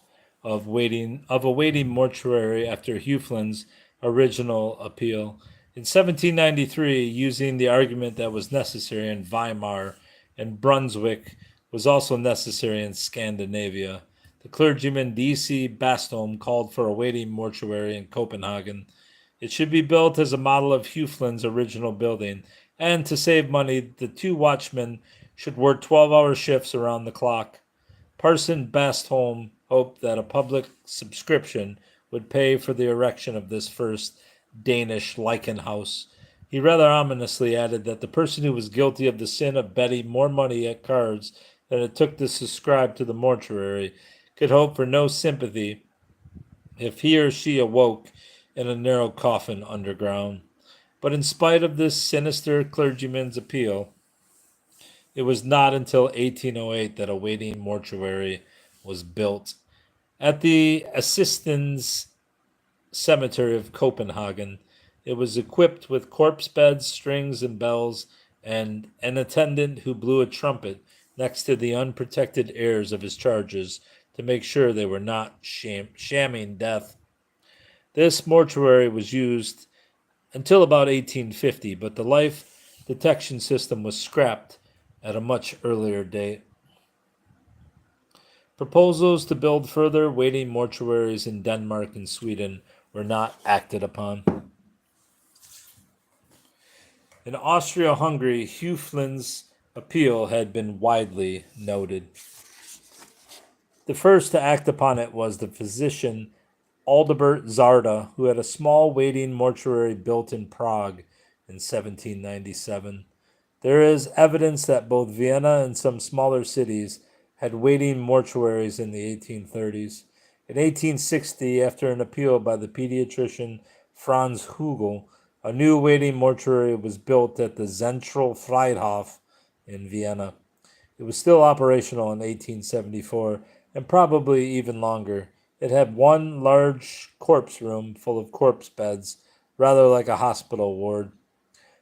A: of a waiting mortuary after Hufeland's original appeal. In 1793, using the argument that was necessary in Weimar and Brunswick was also necessary in Scandinavia, the clergyman D.C. Bastholm called for a waiting mortuary in Copenhagen. It should be built as a model of Hufeland's original building, and to save money, the 2 watchmen should work 12-hour shifts around the clock. Parson Bastholm hoped that a public subscription would pay for the erection of this first Danish lichen house. He rather ominously added that the person who was guilty of the sin of betting more money at cards than it took to subscribe to the mortuary could hope for no sympathy if he or she awoke in a narrow coffin underground. But in spite of this sinister clergyman's appeal, it was not until 1808 that a waiting mortuary was built. At the Assistens Cemetery of Copenhagen, it was equipped with corpse beds, strings, and bells, and an attendant who blew a trumpet next to the unprotected heirs of his charges to make sure they were not shamming death. This mortuary was used until about 1850, but the life detection system was scrapped at a much earlier date. Proposals to build further waiting mortuaries in Denmark and Sweden were not acted upon. In Austria-Hungary, Hufeland's appeal had been widely noted. The first to act upon it was the physician Adalbert Zarda, who had a small waiting mortuary built in Prague in 1797. There is evidence that both Vienna and some smaller cities had waiting mortuaries in the 1830s. In 1860, after an appeal by the pediatrician Franz Hugel, a new waiting mortuary was built at the Zentralfriedhof in Vienna. It was still operational in 1874 and probably even longer. It had one large corpse room full of corpse beds, rather like a hospital ward.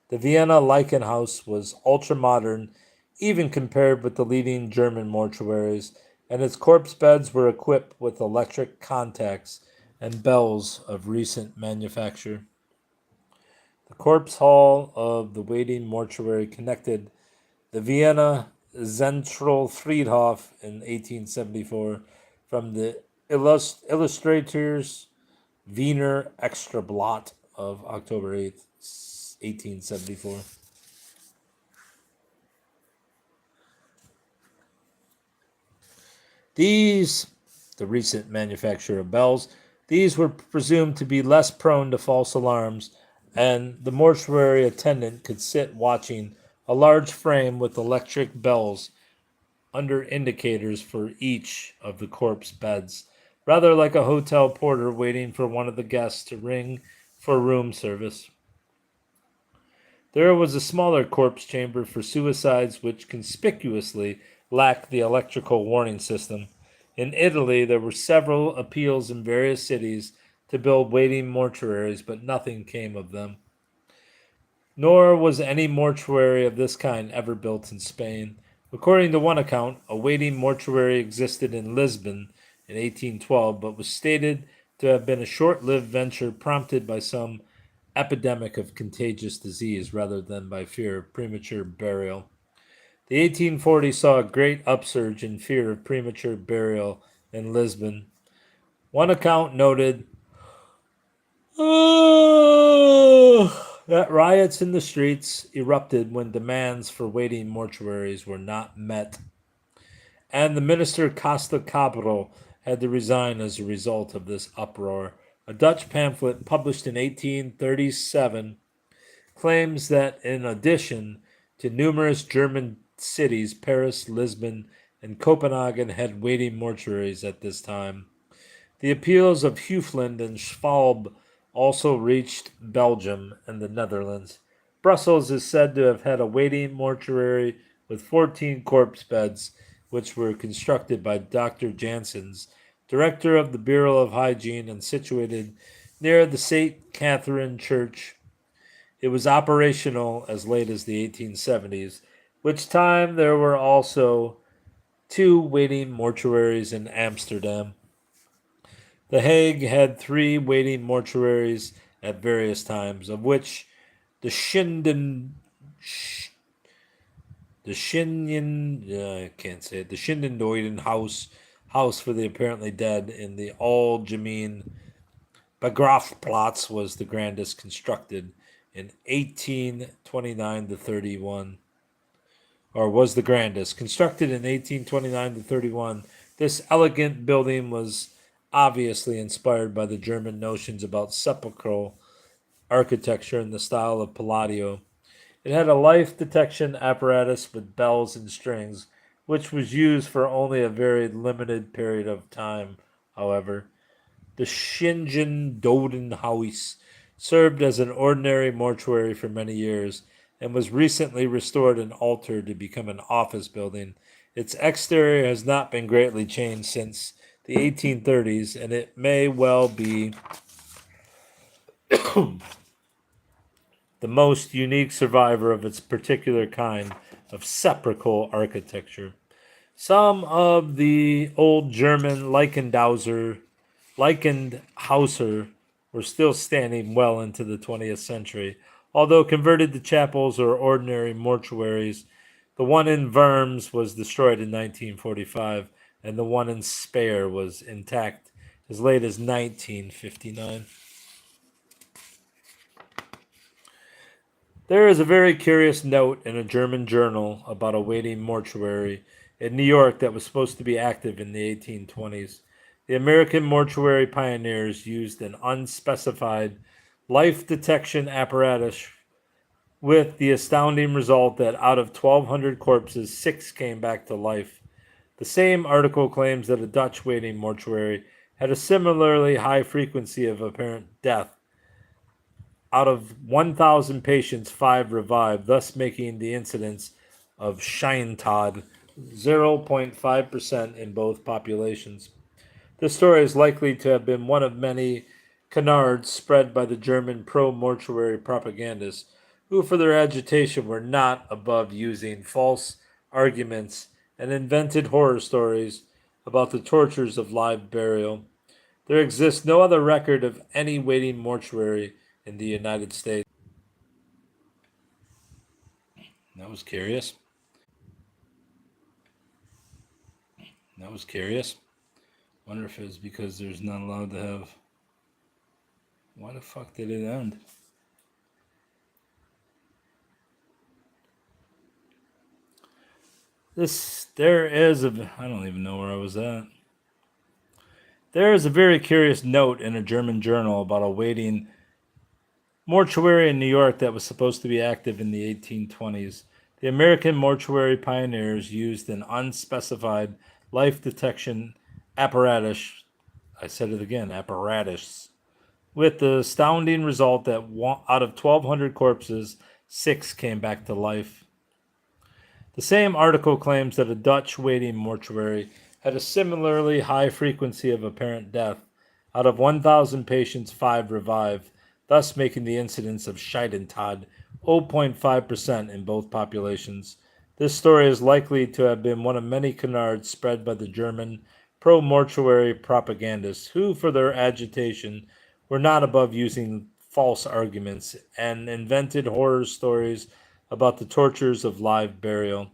A: The Vienna Lichen House was ultra-modern, even compared with the leading German mortuaries, and its corpse beds were equipped with electric contacts and bells of recent manufacture. The corpse hall of the waiting mortuary connected the Vienna Zentralfriedhof in 1874 from the Illustrators Wiener Extrablatt of October 8th, 1874. These, the recent manufacture of bells, these were presumed to be less prone to false alarms, and the mortuary attendant could sit watching a large frame with electric bells under indicators for each of the corpse beds, rather like a hotel porter waiting for one of the guests to ring for room service. There was a smaller corpse chamber for suicides which conspicuously lacked the electrical warning system. In Italy, there were several appeals in various cities to build waiting mortuaries, but nothing came of them. Nor was any mortuary of this kind ever built in Spain. According to one account, a waiting mortuary existed in Lisbon in 1812, but was stated to have been a short lived venture prompted by some epidemic of contagious disease rather than by fear of premature burial. The 1840s saw a great upsurge in fear of premature burial in Lisbon. One account noted that riots in the streets erupted when demands for waiting mortuaries were not met, and the minister Costa Cabral had to resign as a result of this uproar. A Dutch pamphlet published in 1837 claims that in addition to numerous German cities, Paris, Lisbon, and Copenhagen had waiting mortuaries at this time. The appeals of Hufeland and Schwalbe also reached Belgium and the Netherlands. Brussels is said to have had a waiting mortuary with 14 corpse beds, which were constructed by Dr. Janssens, director of the Bureau of Hygiene and situated near the St. Catherine Church. It was operational as late as the 1870s, which time there were also two waiting mortuaries in Amsterdam. The Hague had three waiting mortuaries at various times, of which the the I can't say it, the Schindendoiden house for the apparently dead in the Algemeen Begraafplaats was the grandest, constructed in 1829 to 31, or was the grandest. Constructed in 1829 to 31, this elegant building was obviously inspired by the German notions about sepulchral architecture in the style of Palladio. It had a life detection apparatus with bells and strings, which was used for only a very limited period of time, however. The Shingen Dodenhaus served as an ordinary mortuary for many years and was recently restored and altered to become an office building. Its exterior has not been greatly changed since the 1830s, and it may well be the most unique survivor of its particular kind of sepulchral architecture. Some of the old German Leichenhauser were still standing well into the 20th century, although converted to chapels or ordinary mortuaries. The one in Worms was destroyed in 1945, and the one in Speyer was intact as late as 1959. There is a very curious note in a German journal about a waiting mortuary in New York that was supposed to be active in the 1820s. The American mortuary pioneers used an unspecified life detection apparatus with the astounding result that out of 1,200 corpses, 6 came back to life. The same article claims that a Dutch waiting mortuary had a similarly high frequency of apparent death. Out of 1,000 patients, 5 revived, thus making the incidence of Scheintod 0.5% in both populations. This story is likely to have been one of many canards spread by the German pro-mortuary propagandists, who for their agitation were not above using false arguments and invented horror stories about the tortures of live burial. There exists no other record of any waiting mortuary in the United States. That was curious. That was curious. Wonder if it was because there's not allowed to have. Why the fuck did it end? There is a. I don't even know where I was at. There is a very curious note in a German journal about a waiting mortuary in New York that was supposed to be active in the 1820s. The American mortuary pioneers used an unspecified life detection apparatus. I said it again, apparatus. With the astounding result that out of 1,200 corpses, 6 came back to life. The same article claims that a Dutch waiting mortuary had a similarly high frequency of apparent death. Out of 1,000 patients, 5 revived, thus making the incidence of Scheidentod 0.5% in both populations. This story is likely to have been one of many canards spread by the German pro mortuary propagandists who, for their agitation, were not above using false arguments and invented horror stories about the tortures of live burial.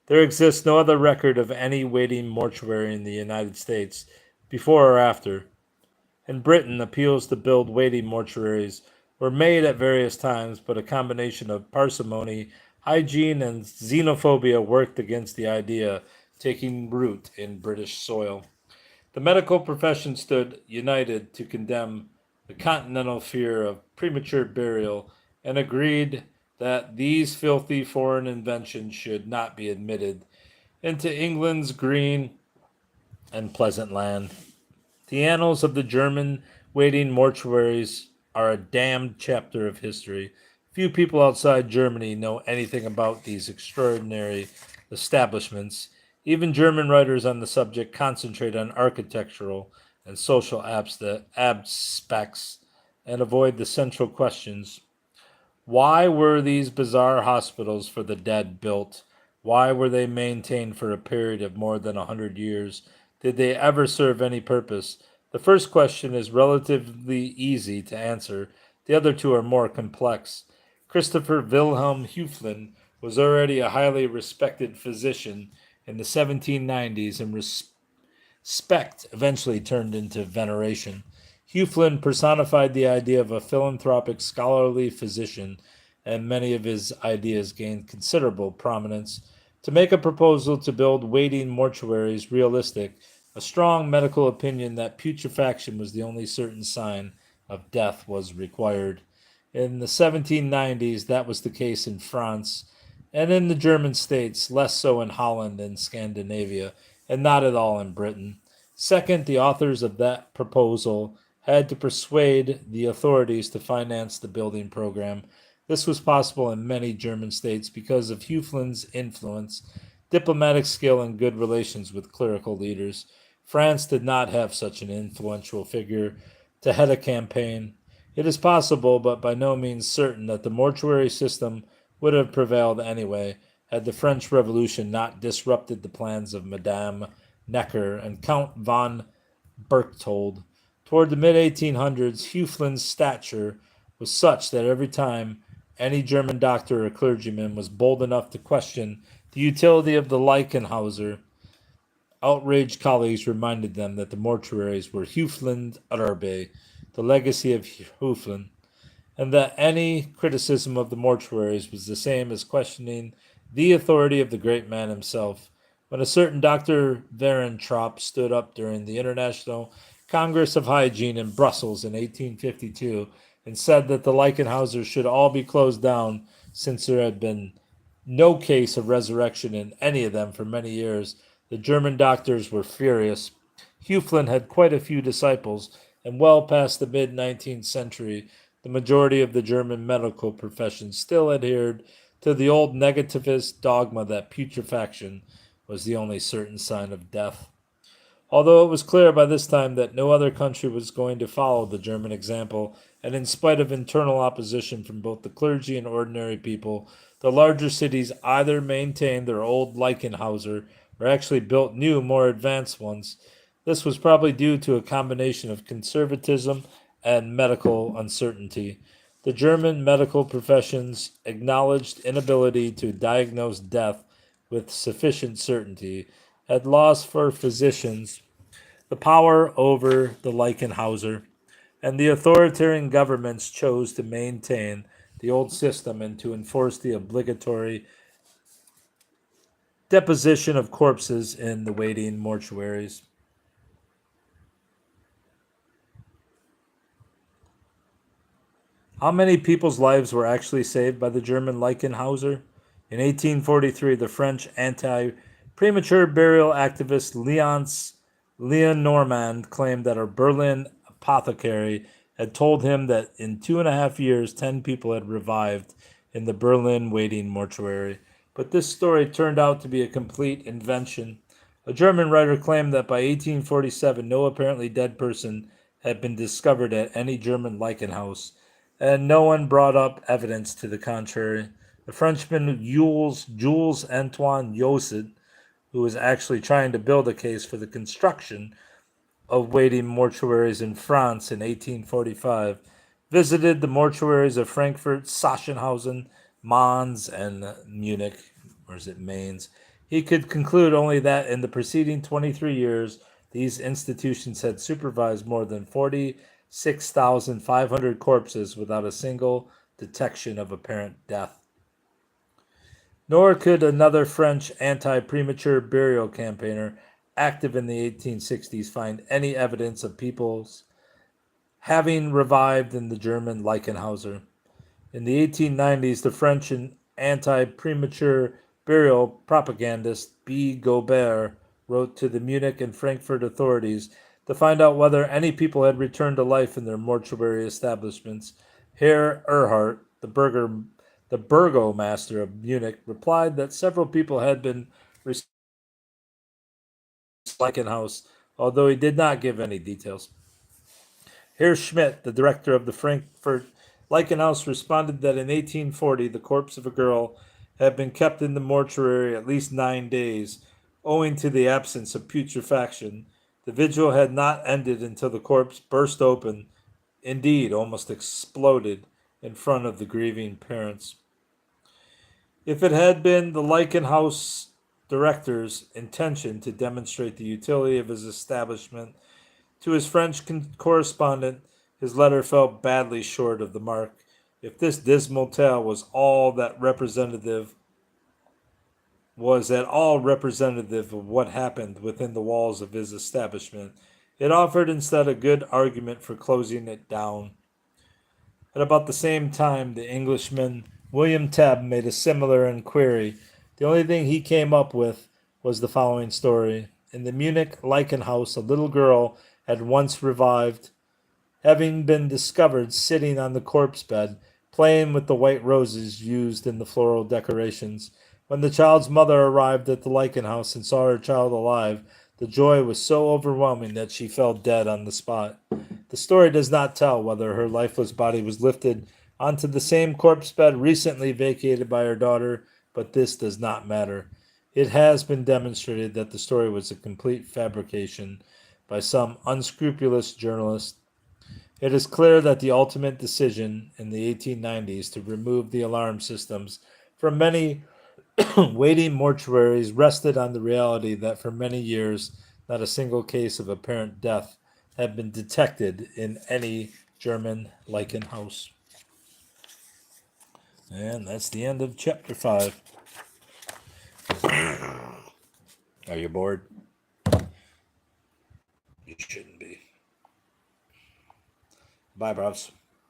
A: There exists no other record of any waiting mortuary in the United States, before or after. In Britain, appeals to build waiting mortuaries were made at various times, but a combination of parsimony, hygiene, and xenophobia worked against the idea taking root in British soil. The medical profession stood united to condemn the continental fear of premature burial and agreed that these filthy foreign inventions should not be admitted into England's green and pleasant land. The annals of the German waiting mortuaries are a damned chapter of history. Few people outside Germany know anything about these extraordinary establishments. Even German writers on the subject concentrate on architectural and social aspects and avoid the central questions. Why were these bizarre hospitals for the dead built? Why were they maintained for a period of more than 100 years? Did they ever serve any purpose? The first question is relatively easy to answer. The other two are more complex. Christopher Wilhelm Höflin was already a highly respected physician in the 1790s, and respect eventually turned into veneration. Hugh personified the idea of a philanthropic, scholarly physician, and many of his ideas gained considerable prominence. To make a proposal to build waiting mortuaries realistic, a strong medical opinion that putrefaction was the only certain sign of death was required. In the 1790s, that was the case in France, and in the German states, less so in Holland and Scandinavia, and not at all in Britain. Second, the authors of that proposal had to persuade the authorities to finance the building program. This was possible in many German states because of Höflin's influence, diplomatic skill, and good relations with clerical leaders. France did not have such an influential figure to head a campaign. It is possible, but by no means certain, that the mortuary system would have prevailed anyway had the French Revolution not disrupted the plans of Madame Necker and Count von Berchtold. Toward the mid 1800s, Höflin's stature was such that every time any German doctor or clergyman was bold enough to question the utility of the Leichenhauser, outraged colleagues reminded them that the mortuaries were Höflin's Erbe, the legacy of Höflin, and that any criticism of the mortuaries was the same as questioning the authority of the great man himself. When a certain Dr. Varentrop stood up during the International Congress of Hygiene in Brussels in 1852 and said that the Leichenhausers should all be closed down since there had been no case of resurrection in any of them for many years, the German doctors were furious. Höflin had quite a few disciples, and well past the mid 19th century, the majority of the German medical profession still adhered to the old negativist dogma that putrefaction was the only certain sign of death. Although it was clear by this time that no other country was going to follow the German example, and in spite of internal opposition from both the clergy and ordinary people, the larger cities either maintained their old Leichenhauser or actually built new, more advanced ones. This was probably due to a combination of conservatism and medical uncertainty. The German medical profession's acknowledged inability to diagnose death with sufficient certainty had lost for physicians the power over the Leichenhauser, and the authoritarian governments chose to maintain the old system and to enforce the obligatory deposition of corpses in the waiting mortuaries. How many people's lives were actually saved by the German Leichenhauser? In 1843, the French anti premature burial activist Leon Normand claimed that a Berlin apothecary had told him that in 2.5 years, 10 people had revived in the Berlin waiting mortuary. But this story turned out to be a complete invention. A German writer claimed that by 1847, no apparently dead person had been discovered at any German Leichenhaus, and no one brought up evidence to the contrary. The Frenchman Jules Antoine Joset, who was actually trying to build a case for the construction of waiting mortuaries in France in 1845, visited the mortuaries of Frankfurt, Sachsenhausen, Mons, and Munich, or is it Mainz? He could conclude only that in the preceding 23 years, these institutions had supervised more than 46,500 corpses without a single detection of apparent death. Nor could another French anti premature burial campaigner active in the 1860s find any evidence of people's having revived in the German Leichenhauser. In the 1890s, the French anti premature burial propagandist B. Gobert wrote to the Munich and Frankfurt authorities to find out whether any people had returned to life in their mortuary establishments. Herr Erhardt, the burgomaster of Munich, replied that several people had been Leichenhaus, although he did not give any details. Herr Schmidt, the director of the Frankfurt Leichenhaus, responded that in 1840 the corpse of a girl had been kept in the mortuary at least 9 days, owing to the absence of putrefaction. The vigil had not ended until the corpse burst open, indeed almost exploded, in front of the grieving parents. If it had been the Leichenhaus director's intention to demonstrate the utility of his establishment to his French correspondent, his letter fell badly short of the mark. If this dismal tale was at all representative of what happened within the walls of his establishment, it offered instead a good argument for closing it down. At about the same time, the Englishman William Tebb made a similar inquiry. The only thing he came up with was the following story. In the Munich Leichenhaus, a little girl had once revived, having been discovered sitting on the corpse bed, playing with the white roses used in the floral decorations. When the child's mother arrived at the Leichenhaus and saw her child alive, the joy was so overwhelming that she fell dead on the spot. The story does not tell whether her lifeless body was lifted onto the same corpse bed recently vacated by her daughter, but this does not matter. It has been demonstrated that the story was a complete fabrication by some unscrupulous journalist. It is clear that the ultimate decision in the 1890s to remove the alarm systems from many waiting mortuaries rested on the reality that for many years not a single case of apparent death had been detected in any German Leichenhaus. And that's the end of chapter 5. Are you bored? You shouldn't be. Bye, bros.